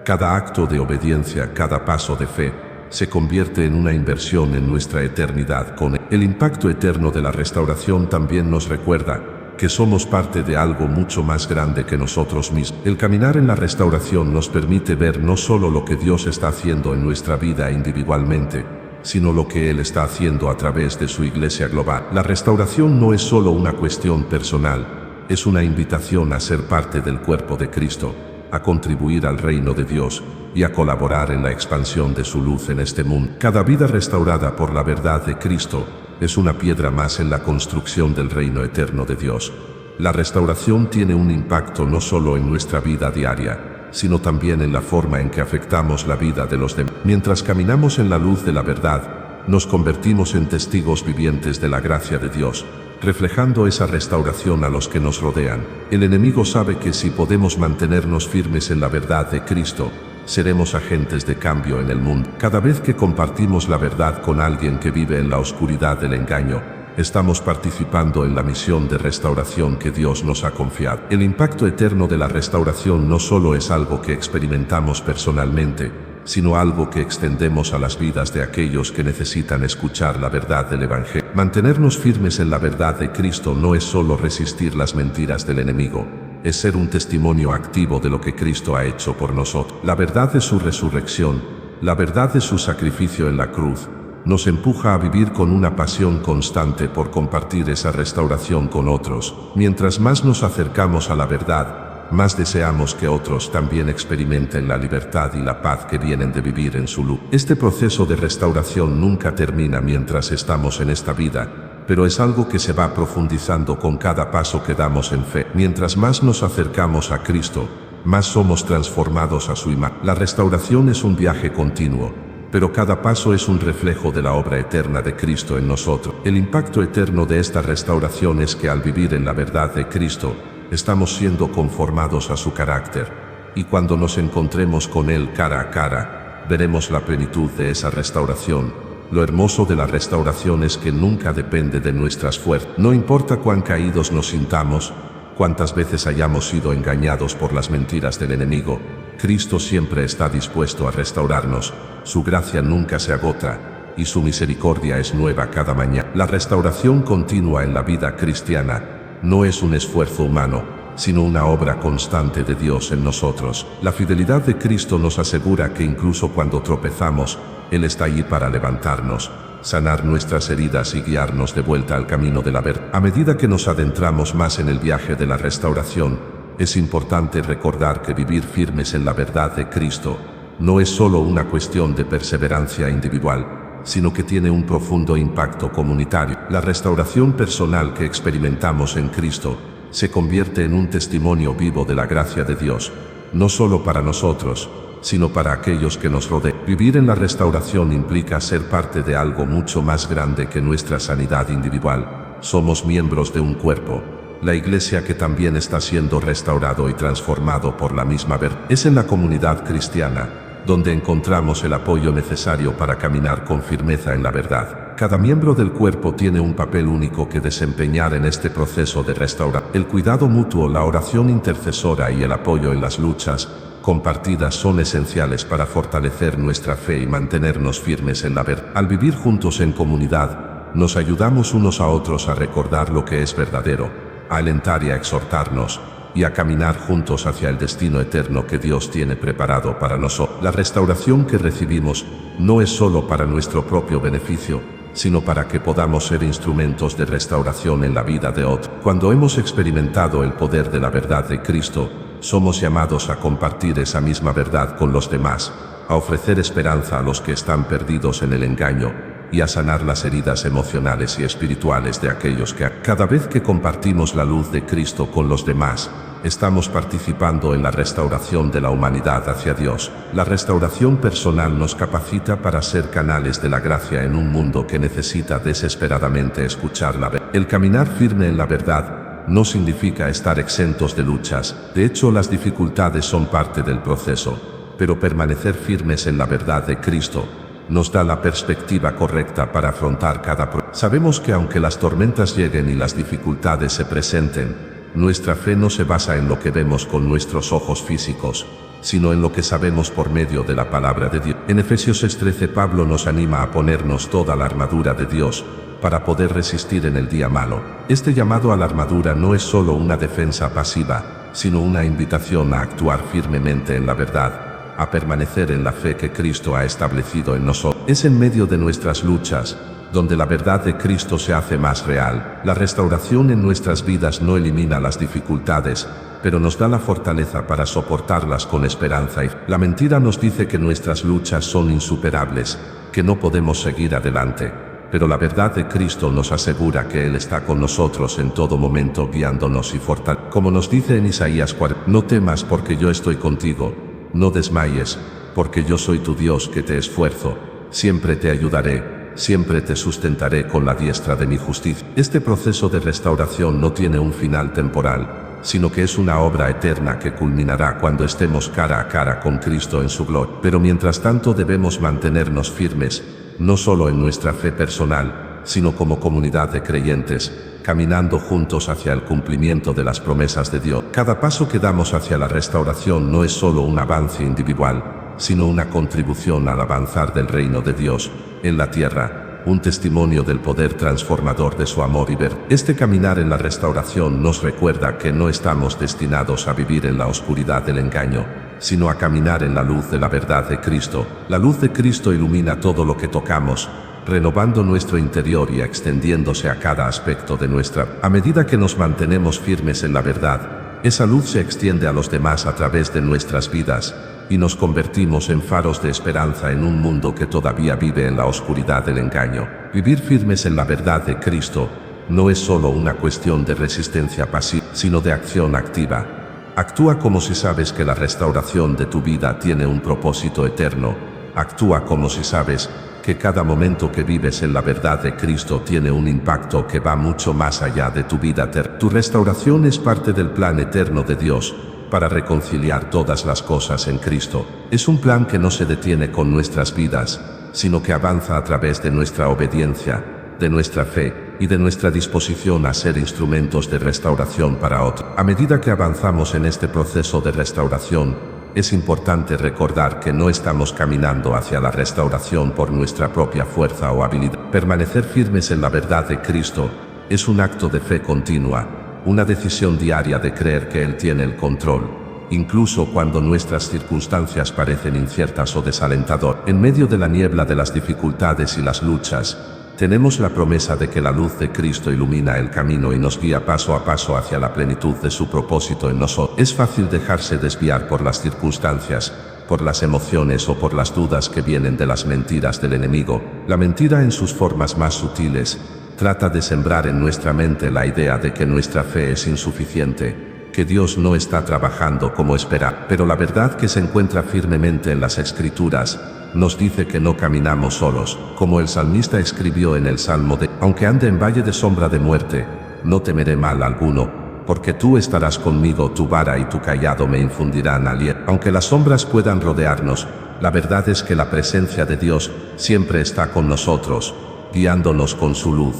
Cada acto de obediencia, cada paso de fe, se convierte en una inversión en nuestra eternidad con Él. El impacto eterno de la restauración también nos recuerda que somos parte de algo mucho más grande que nosotros mismos. El caminar en la restauración nos permite ver no solo lo que Dios está haciendo en nuestra vida individualmente, sino lo que Él está haciendo a través de su iglesia global. La restauración no es solo una cuestión personal, es una invitación a ser parte del cuerpo de Cristo, a contribuir al reino de Dios y a colaborar en la expansión de su luz en este mundo. Cada vida restaurada por la verdad de Cristo es una piedra más en la construcción del reino eterno de Dios. La restauración tiene un impacto no solo en nuestra vida diaria, sino también en la forma en que afectamos la vida de los demás. Mientras caminamos en la luz de la verdad, nos convertimos en testigos vivientes de la gracia de Dios, reflejando esa restauración a los que nos rodean. El enemigo sabe que si podemos mantenernos firmes en la verdad de Cristo, seremos agentes de cambio en el mundo. Cada vez que compartimos la verdad con alguien que vive en la oscuridad del engaño, estamos participando en la misión de restauración que Dios nos ha confiado. El impacto eterno de la restauración no solo es algo que experimentamos personalmente, sino algo que extendemos a las vidas de aquellos que necesitan escuchar la verdad del Evangelio. Mantenernos firmes en la verdad de Cristo no es solo resistir las mentiras del enemigo, es ser un testimonio activo de lo que Cristo ha hecho por nosotros. La verdad de su resurrección, la verdad de su sacrificio en la cruz, nos empuja a vivir con una pasión constante por compartir esa restauración con otros. Mientras más nos acercamos a la verdad, más deseamos que otros también experimenten la libertad y la paz que vienen de vivir en su luz. Este proceso de restauración nunca termina mientras estamos en esta vida, pero es algo que se va profundizando con cada paso que damos en fe. Mientras más nos acercamos a Cristo, más somos transformados a su imagen. La restauración es un viaje continuo, pero cada paso es un reflejo de la obra eterna de Cristo en nosotros. El impacto eterno de esta restauración es que al vivir en la verdad de Cristo, estamos siendo conformados a su carácter, y cuando nos encontremos con Él cara a cara, veremos la plenitud de esa restauración. Lo hermoso de la restauración es que nunca depende de nuestras fuerzas. No importa cuán caídos nos sintamos, cuántas veces hayamos sido engañados por las mentiras del enemigo, Cristo siempre está dispuesto a restaurarnos. Su gracia nunca se agota, y su misericordia es nueva cada mañana. La restauración continua en la vida cristiana no es un esfuerzo humano, sino una obra constante de Dios en nosotros. La fidelidad de Cristo nos asegura que incluso cuando tropezamos, Él está allí para levantarnos, sanar nuestras heridas y guiarnos de vuelta al camino de la verdad. A medida que nos adentramos más en el viaje de la restauración, es importante recordar que vivir firmes en la verdad de Cristo no es solo una cuestión de perseverancia individual, sino que tiene un profundo impacto comunitario. La restauración personal que experimentamos en Cristo se convierte en un testimonio vivo de la gracia de Dios, no solo para nosotros, sino para aquellos que nos rodean. Vivir en la restauración implica ser parte de algo mucho más grande que nuestra sanidad individual. Somos miembros de un cuerpo, la iglesia, que también está siendo restaurado y transformado por la misma verdad. Es en la comunidad cristiana donde encontramos el apoyo necesario para caminar con firmeza en la verdad. Cada miembro del cuerpo tiene un papel único que desempeñar en este proceso de restauración. El cuidado mutuo, la oración intercesora y el apoyo en las luchas compartidas son esenciales para fortalecer nuestra fe y mantenernos firmes en la verdad. Al vivir juntos en comunidad, nos ayudamos unos a otros a recordar lo que es verdadero, a alentar y a exhortarnos, y a caminar juntos hacia el destino eterno que Dios tiene preparado para nosotros. La restauración que recibimos no es solo para nuestro propio beneficio, sino para que podamos ser instrumentos de restauración en la vida de otros. Cuando hemos experimentado el poder de la verdad de Cristo, somos llamados a compartir esa misma verdad con los demás, a ofrecer esperanza a los que están perdidos en el engaño, y a sanar las heridas emocionales y espirituales de aquellos que, cada vez que compartimos la luz de Cristo con los demás, estamos participando en la restauración de la humanidad hacia Dios. La restauración personal nos capacita para ser canales de la gracia en un mundo que necesita desesperadamente escuchar la verdad. El caminar firme en la verdad no significa estar exentos de luchas. De hecho, las dificultades son parte del proceso, pero permanecer firmes en la verdad de Cristo nos da la perspectiva correcta para afrontar cada problema. Sabemos que aunque las tormentas lleguen y las dificultades se presenten, nuestra fe no se basa en lo que vemos con nuestros ojos físicos, sino en lo que sabemos por medio de la palabra de Dios. En Efesios 6:13 Pablo nos anima a ponernos toda la armadura de Dios para poder resistir en el día malo. Este llamado a la armadura no es solo una defensa pasiva, sino una invitación a actuar firmemente en la verdad, a permanecer en la fe que Cristo ha establecido en nosotros. Es en medio de nuestras luchas donde la verdad de Cristo se hace más real. La restauración en nuestras vidas no elimina las dificultades, pero nos da la fortaleza para soportarlas con esperanza. Y la mentira nos dice que nuestras luchas son insuperables, que no podemos seguir adelante. Pero la verdad de Cristo nos asegura que Él está con nosotros en todo momento, guiándonos y fortaleciendo. Como nos dice en Isaías 40, no temas porque yo estoy contigo, no desmayes, porque yo soy tu Dios que te esfuerzo, siempre te ayudaré. Siempre te sustentaré con la diestra de mi justicia. Este proceso de restauración no tiene un final temporal, sino que es una obra eterna que culminará cuando estemos cara a cara con Cristo en su gloria. Pero mientras tanto debemos mantenernos firmes, no solo en nuestra fe personal, sino como comunidad de creyentes, caminando juntos hacia el cumplimiento de las promesas de Dios. Cada paso que damos hacia la restauración no es solo un avance individual, sino una contribución al avanzar del reino de Dios en la tierra, un testimonio del poder transformador de su amor y ver. Este caminar en la restauración nos recuerda que no estamos destinados a vivir en la oscuridad del engaño, sino a caminar en la luz de la verdad de Cristo. La luz de Cristo ilumina todo lo que tocamos, renovando nuestro interior y extendiéndose a cada aspecto de nuestra vida. A medida que nos mantenemos firmes en la verdad, esa luz se extiende a los demás a través de nuestras vidas, y nos convertimos en faros de esperanza en un mundo que todavía vive en la oscuridad del engaño. Vivir firmes en la verdad de Cristo no es solo una cuestión de resistencia pasiva, sino de acción activa. Actúa como si sabes que la restauración de tu vida tiene un propósito eterno. Actúa como si sabes que cada momento que vives en la verdad de Cristo tiene un impacto que va mucho más allá de tu vida eterna. Tu restauración es parte del plan eterno de Dios para reconciliar todas las cosas en Cristo. Es un plan que no se detiene con nuestras vidas, sino que avanza a través de nuestra obediencia, de nuestra fe y de nuestra disposición a ser instrumentos de restauración para otros. A medida que avanzamos en este proceso de restauración, es importante recordar que no estamos caminando hacia la restauración por nuestra propia fuerza o habilidad. Permanecer firmes en la verdad de Cristo es un acto de fe continua, una decisión diaria de creer que Él tiene el control, incluso cuando nuestras circunstancias parecen inciertas o desalentadoras. En medio de la niebla de las dificultades y las luchas, tenemos la promesa de que la luz de Cristo ilumina el camino y nos guía paso a paso hacia la plenitud de su propósito en nosotros. Es fácil dejarse desviar por las circunstancias, por las emociones o por las dudas que vienen de las mentiras del enemigo. La mentira en sus formas más sutiles trata de sembrar en nuestra mente la idea de que nuestra fe es insuficiente, que Dios no está trabajando como espera. Pero la verdad que se encuentra firmemente en las Escrituras nos dice que no caminamos solos, como el salmista escribió en el Salmo de: aunque ande en valle de sombra de muerte, no temeré mal alguno, porque tú estarás conmigo, tu vara y tu cayado me infundirán aliento. Aunque las sombras puedan rodearnos, la verdad es que la presencia de Dios siempre está con nosotros, guiándonos con su luz.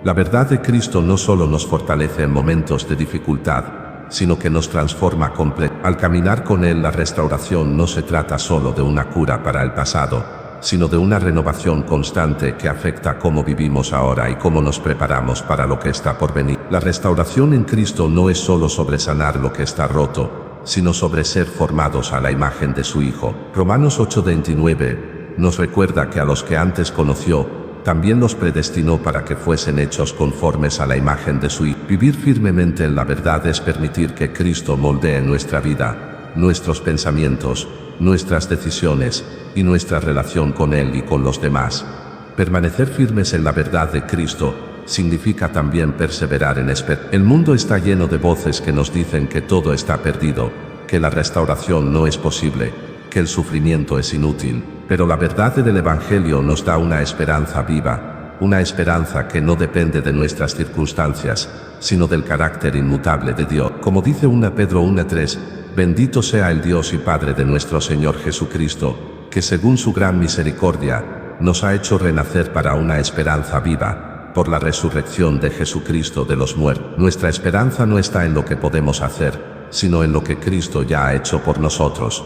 La verdad de Cristo no solo nos fortalece en momentos de dificultad, sino que nos transforma completamente. Al caminar con Él, la restauración no se trata solo de una cura para el pasado, sino de una renovación constante que afecta cómo vivimos ahora y cómo nos preparamos para lo que está por venir. La restauración en Cristo no es solo sobre sanar lo que está roto, sino sobre ser formados a la imagen de su Hijo. Romanos 8:29 nos recuerda que a los que antes conoció, también los predestinó para que fuesen hechos conformes a la imagen de su Hijo. Vivir firmemente en la verdad es permitir que Cristo moldee nuestra vida, nuestros pensamientos, nuestras decisiones y nuestra relación con Él y con los demás. Permanecer firmes en la verdad de Cristo significa también perseverar en esperanza. El mundo está lleno de voces que nos dicen que todo está perdido, que la restauración no es posible, que el sufrimiento es inútil. Pero la verdad del Evangelio nos da una esperanza viva, una esperanza que no depende de nuestras circunstancias, sino del carácter inmutable de Dios. Como dice 1 Pedro 1:3, bendito sea el Dios y Padre de nuestro Señor Jesucristo, que según su gran misericordia, nos ha hecho renacer para una esperanza viva, por la resurrección de Jesucristo de los muertos. Nuestra esperanza no está en lo que podemos hacer, sino en lo que Cristo ya ha hecho por nosotros.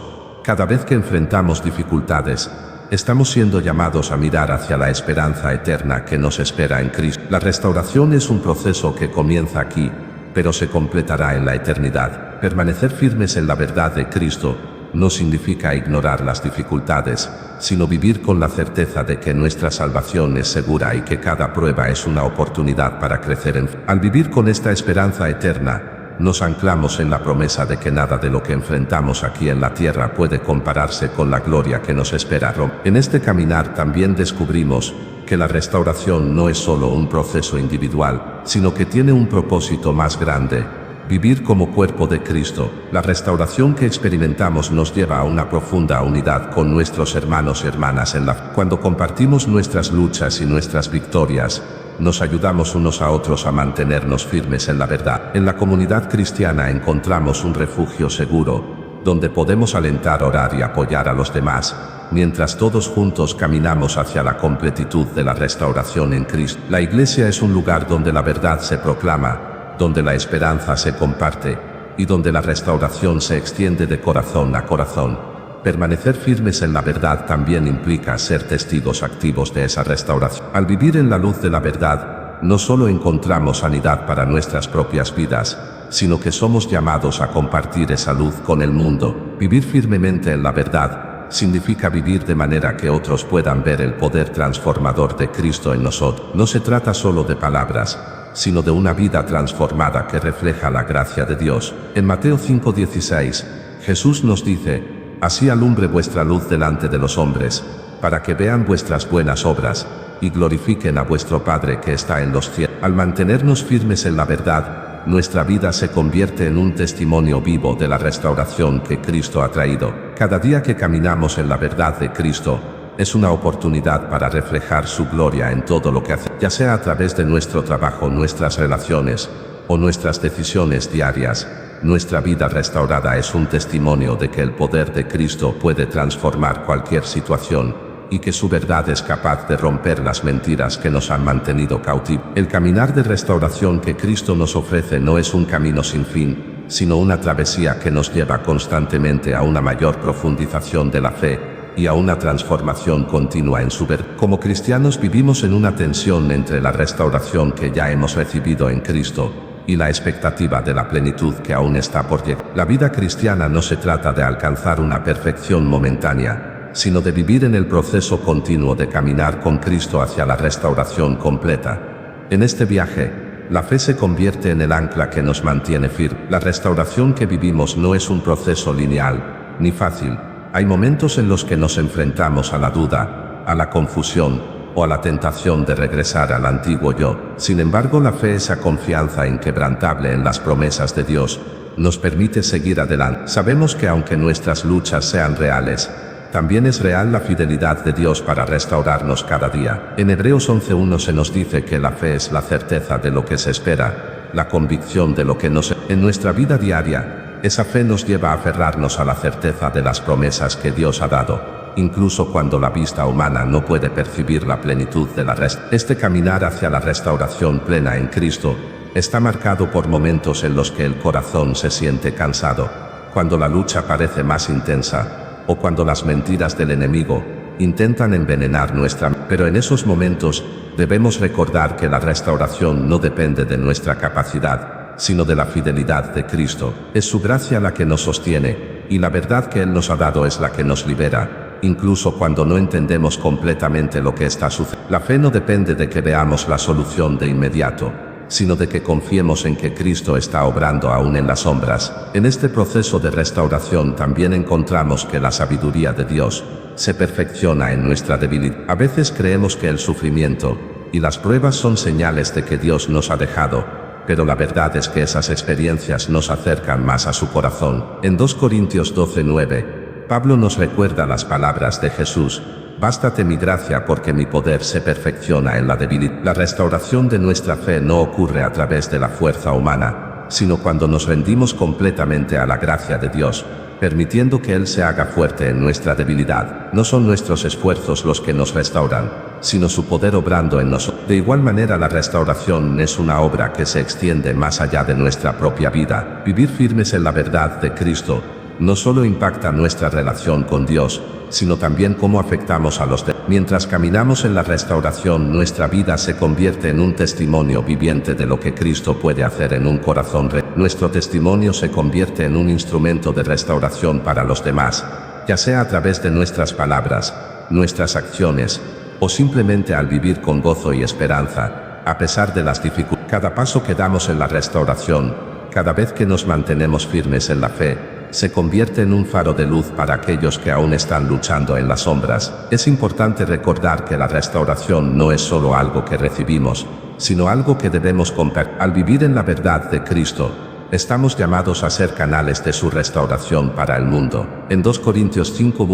Cada vez que enfrentamos dificultades, Estamos siendo llamados a mirar hacia la esperanza eterna que nos espera en Cristo. La restauración es un proceso que comienza aquí, pero se completará en la eternidad. Permanecer firmes en la verdad de Cristo no significa ignorar las dificultades, sino vivir con la certeza de que nuestra salvación es segura y que cada prueba es una oportunidad para crecer en fe. Al vivir con esta esperanza eterna, nos anclamos en la promesa de que nada de lo que enfrentamos aquí en la tierra puede compararse con la gloria que nos espera. En este caminar también descubrimos que la restauración no es solo un proceso individual, sino que tiene un propósito más grande: vivir como cuerpo de Cristo. La restauración que experimentamos nos lleva a una profunda unidad con nuestros hermanos y hermanas en la fe. Cuando compartimos nuestras luchas y nuestras victorias, nos ayudamos unos a otros a mantenernos firmes en la verdad. En la comunidad cristiana encontramos un refugio seguro, donde podemos alentar, orar y apoyar a los demás, mientras todos juntos caminamos hacia la completitud de la restauración en Cristo. La iglesia es un lugar donde la verdad se proclama, donde la esperanza se comparte y donde la restauración se extiende de corazón a corazón. Permanecer firmes en la verdad también implica ser testigos activos de esa restauración. Al vivir en la luz de la verdad, no solo encontramos sanidad para nuestras propias vidas, sino que somos llamados a compartir esa luz con el mundo. Vivir firmemente en la verdad significa vivir de manera que otros puedan ver el poder transformador de Cristo en nosotros. No se trata solo de palabras, sino de una vida transformada que refleja la gracia de Dios. En Mateo 5:16, Jesús nos dice: «Así alumbre vuestra luz delante de los hombres, para que vean vuestras buenas obras, y glorifiquen a vuestro Padre que está en los cielos». Al mantenernos firmes en la verdad, nuestra vida se convierte en un testimonio vivo de la restauración que Cristo ha traído. Cada día que caminamos en la verdad de Cristo, es una oportunidad para reflejar su gloria en todo lo que hacemos, ya sea a través de nuestro trabajo, nuestras relaciones o nuestras decisiones diarias. Nuestra vida restaurada es un testimonio de que el poder de Cristo puede transformar cualquier situación y que su verdad es capaz de romper las mentiras que nos han mantenido cautivos. El caminar de restauración que Cristo nos ofrece no es un camino sin fin, sino una travesía que nos lleva constantemente a una mayor profundización de la fe y a una transformación continua en su verdad. Como cristianos vivimos en una tensión entre la restauración que ya hemos recibido en Cristo y la expectativa de la plenitud que aún está por llegar. La vida cristiana no se trata de alcanzar una perfección momentánea, sino de vivir en el proceso continuo de caminar con Cristo hacia la restauración completa. En este viaje, la fe se convierte en el ancla que nos mantiene firmes. La restauración que vivimos no es un proceso lineal, ni fácil. Hay momentos en los que nos enfrentamos a la duda, a la confusión, o a la tentación de regresar al antiguo yo. Sin embargo, la fe, esa confianza inquebrantable en las promesas de Dios, nos permite seguir adelante. Sabemos que aunque nuestras luchas sean reales, también es real la fidelidad de Dios para restaurarnos cada día. En Hebreos 11:1 se nos dice que la fe es la certeza de lo que se espera, la convicción de lo que no se... En nuestra vida diaria, esa fe nos lleva a aferrarnos a la certeza de las promesas que Dios ha dado, incluso cuando la vista humana no puede percibir la plenitud de la restauración. Este caminar hacia la restauración plena en Cristo está marcado por momentos en los que el corazón se siente cansado, cuando la lucha parece más intensa, o cuando las mentiras del enemigo intentan envenenar nuestra mente. Pero en esos momentos debemos recordar que la restauración no depende de nuestra capacidad, sino de la fidelidad de Cristo. Es su gracia la que nos sostiene, y la verdad que Él nos ha dado es la que nos libera, incluso cuando no entendemos completamente lo que está sucediendo. La fe no depende de que veamos la solución de inmediato, sino de que confiemos en que Cristo está obrando aún en las sombras. En este proceso de restauración también encontramos que la sabiduría de Dios se perfecciona en nuestra debilidad. A veces creemos que el sufrimiento y las pruebas son señales de que Dios nos ha dejado, pero la verdad es que esas experiencias nos acercan más a su corazón. En 2 Corintios 12:9, Pablo nos recuerda las palabras de Jesús: «Bástate mi gracia porque mi poder se perfecciona en la debilidad». La restauración de nuestra fe no ocurre a través de la fuerza humana, sino cuando nos rendimos completamente a la gracia de Dios, permitiendo que Él se haga fuerte en nuestra debilidad. No son nuestros esfuerzos los que nos restauran, sino su poder obrando en nosotros. De igual manera, la restauración es una obra que se extiende más allá de nuestra propia vida. Vivir firmes en la verdad de Cristo no solo impacta nuestra relación con Dios, sino también cómo afectamos a los demás. Mientras caminamos en la restauración, nuestra vida se convierte en un testimonio viviente de lo que Cristo puede hacer en un corazón. Nuestro testimonio se convierte en un instrumento de restauración para los demás, ya sea a través de nuestras palabras, nuestras acciones, o simplemente al vivir con gozo y esperanza, a pesar de las dificultades. Cada paso que damos en la restauración, cada vez que nos mantenemos firmes en la fe, se convierte en un faro de luz para aquellos que aún están luchando en las sombras. Es importante recordar que la restauración no es solo algo que recibimos, sino algo que debemos compartir. Al vivir en la verdad de Cristo, estamos llamados a ser canales de su restauración para el mundo. En 2 Corintios 5,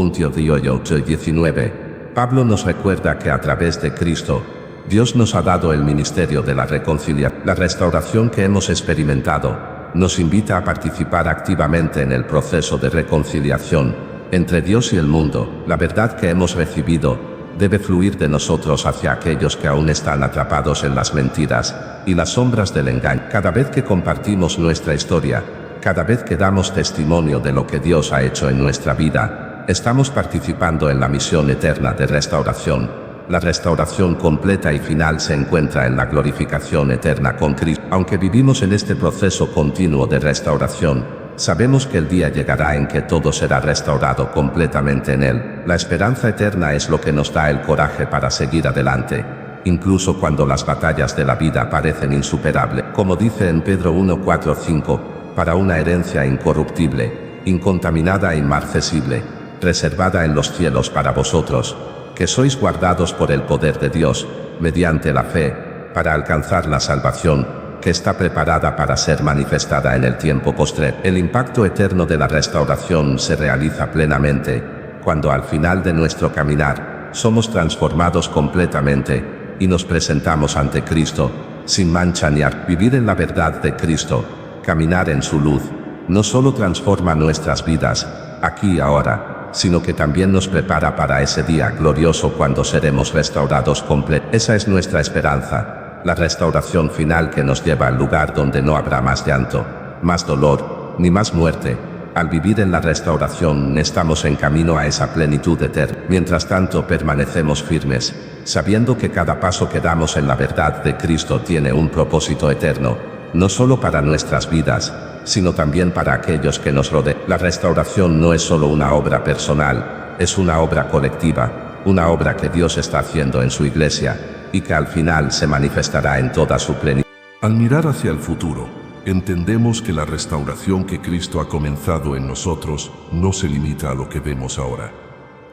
19, Pablo nos recuerda que a través de Cristo, Dios nos ha dado el ministerio de la reconciliación. La restauración que hemos experimentado nos invita a participar activamente en el proceso de reconciliación entre Dios y el mundo. La verdad que hemos recibido debe fluir de nosotros hacia aquellos que aún están atrapados en las mentiras y las sombras del engaño. Cada vez que compartimos nuestra historia, cada vez que damos testimonio de lo que Dios ha hecho en nuestra vida, estamos participando en la misión eterna de restauración. La restauración completa y final se encuentra en la glorificación eterna con Cristo. Aunque vivimos en este proceso continuo de restauración, sabemos que el día llegará en que todo será restaurado completamente en Él. La esperanza eterna es lo que nos da el coraje para seguir adelante, incluso cuando las batallas de la vida parecen insuperables. Como dice en Pedro 1, 4, 5, para una herencia incorruptible, incontaminada e inmarcesible, reservada en los cielos para vosotros, que sois guardados por el poder de Dios, mediante la fe, para alcanzar la salvación, que está preparada para ser manifestada en el tiempo postrero. El impacto eterno de la restauración se realiza plenamente, cuando al final de nuestro caminar, somos transformados completamente, y nos presentamos ante Cristo, sin mancha ni arruga. Vivir en la verdad de Cristo, caminar en su luz, no solo transforma nuestras vidas, aquí y ahora, sino que también nos prepara para ese día glorioso cuando seremos restaurados completamente. Esa es nuestra esperanza, la restauración final que nos lleva al lugar donde no habrá más llanto, más dolor, ni más muerte. Al vivir en la restauración estamos en camino a esa plenitud eterna. Mientras tanto permanecemos firmes, sabiendo que cada paso que damos en la verdad de Cristo tiene un propósito eterno, no solo para nuestras vidas, sino también para aquellos que nos rodean. La restauración no es solo una obra personal, es una obra colectiva, una obra que Dios está haciendo en su iglesia, y que al final se manifestará en toda su plenitud. Al mirar hacia el futuro, entendemos que la restauración que Cristo ha comenzado en nosotros no se limita a lo que vemos ahora.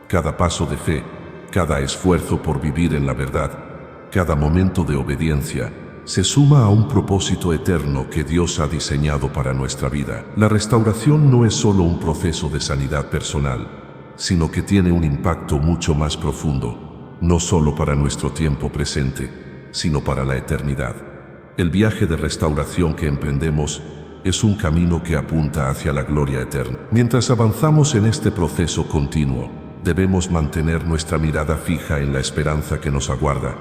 Cada paso de fe, cada esfuerzo por vivir en la verdad, cada momento de obediencia, se suma a un propósito eterno que Dios ha diseñado para nuestra vida. La restauración no es solo un proceso de sanidad personal, sino que tiene un impacto mucho más profundo, no solo para nuestro tiempo presente, sino para la eternidad. El viaje de restauración que emprendemos es un camino que apunta hacia la gloria eterna. Mientras avanzamos en este proceso continuo, debemos mantener nuestra mirada fija en la esperanza que nos aguarda.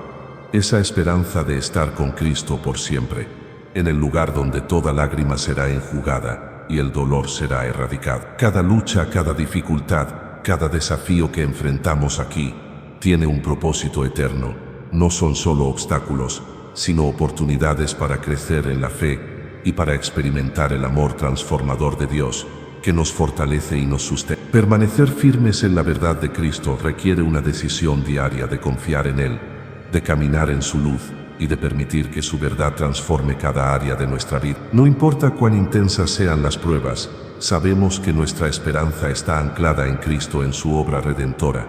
Esa esperanza de estar con Cristo por siempre, en el lugar donde toda lágrima será enjugada y el dolor será erradicado. Cada lucha, cada dificultad, cada desafío que enfrentamos aquí, tiene un propósito eterno. No son solo obstáculos, sino oportunidades para crecer en la fe y para experimentar el amor transformador de Dios, que nos fortalece y nos sustenta. Permanecer firmes en la verdad de Cristo requiere una decisión diaria de confiar en Él, de caminar en su luz y de permitir que su verdad transforme cada área de nuestra vida. No importa cuán intensas sean las pruebas, sabemos que nuestra esperanza está anclada en Cristo, en su obra redentora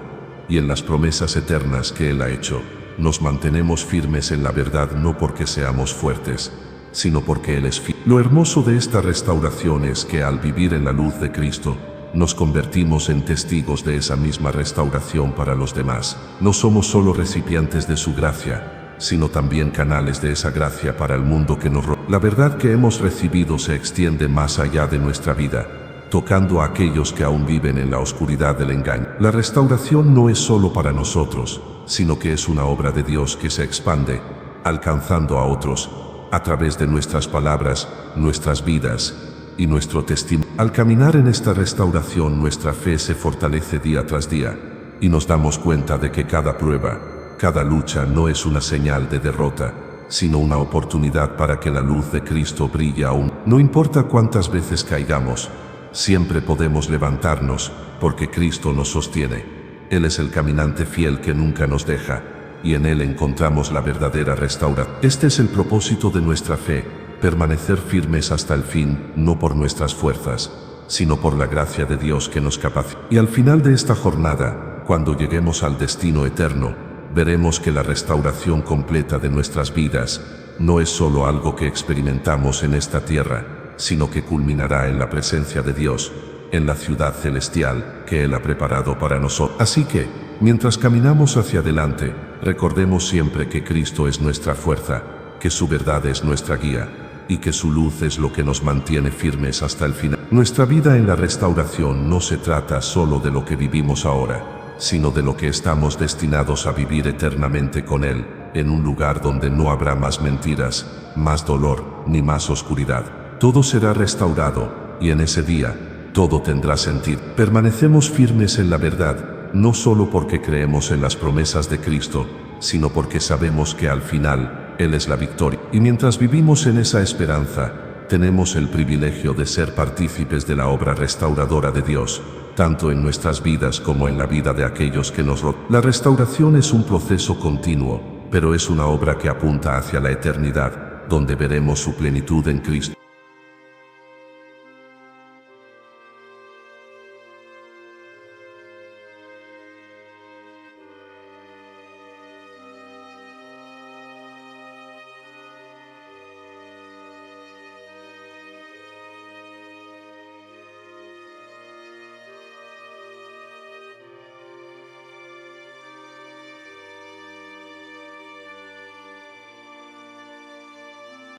y en las promesas eternas que Él ha hecho. Nos mantenemos firmes en la verdad no porque seamos fuertes, sino porque Él es fiel. Lo hermoso de esta restauración es que al vivir en la luz de Cristo, nos convertimos en testigos de esa misma restauración para los demás. No somos solo recipientes de su gracia, sino también canales de esa gracia para el mundo que nos rodea. La verdad que hemos recibido se extiende más allá de nuestra vida, tocando a aquellos que aún viven en la oscuridad del engaño. La restauración no es solo para nosotros, sino que es una obra de Dios que se expande, alcanzando a otros, a través de nuestras palabras, nuestras vidas y nuestro testimonio. Al caminar en esta restauración, nuestra fe se fortalece día tras día y nos damos cuenta de que cada prueba, cada lucha no es una señal de derrota, sino una oportunidad para que la luz de Cristo brille aún. No importa cuántas veces caigamos, siempre podemos levantarnos, porque Cristo nos sostiene. Él es el caminante fiel que nunca nos deja, y en Él encontramos la verdadera restauración. Este es el propósito de nuestra fe, permanecer firmes hasta el fin, no por nuestras fuerzas, sino por la gracia de Dios que nos capacita. Y al final de esta jornada, cuando lleguemos al destino eterno, veremos que la restauración completa de nuestras vidas no es solo algo que experimentamos en esta tierra, sino que culminará en la presencia de Dios, en la ciudad celestial que Él ha preparado para nosotros. Así que, mientras caminamos hacia adelante, recordemos siempre que Cristo es nuestra fuerza, que su verdad es nuestra guía, y que su luz es lo que nos mantiene firmes hasta el final. Nuestra vida en la restauración no se trata solo de lo que vivimos ahora, sino de lo que estamos destinados a vivir eternamente con Él, en un lugar donde no habrá más mentiras, más dolor, ni más oscuridad. Todo será restaurado, y en ese día, todo tendrá sentido. Permanecemos firmes en la verdad, no solo porque creemos en las promesas de Cristo, sino porque sabemos que al final, Él es la victoria. Y mientras vivimos en esa esperanza, tenemos el privilegio de ser partícipes de la obra restauradora de Dios, tanto en nuestras vidas como en la vida de aquellos que nos rodean. La restauración es un proceso continuo, pero es una obra que apunta hacia la eternidad, donde veremos su plenitud en Cristo.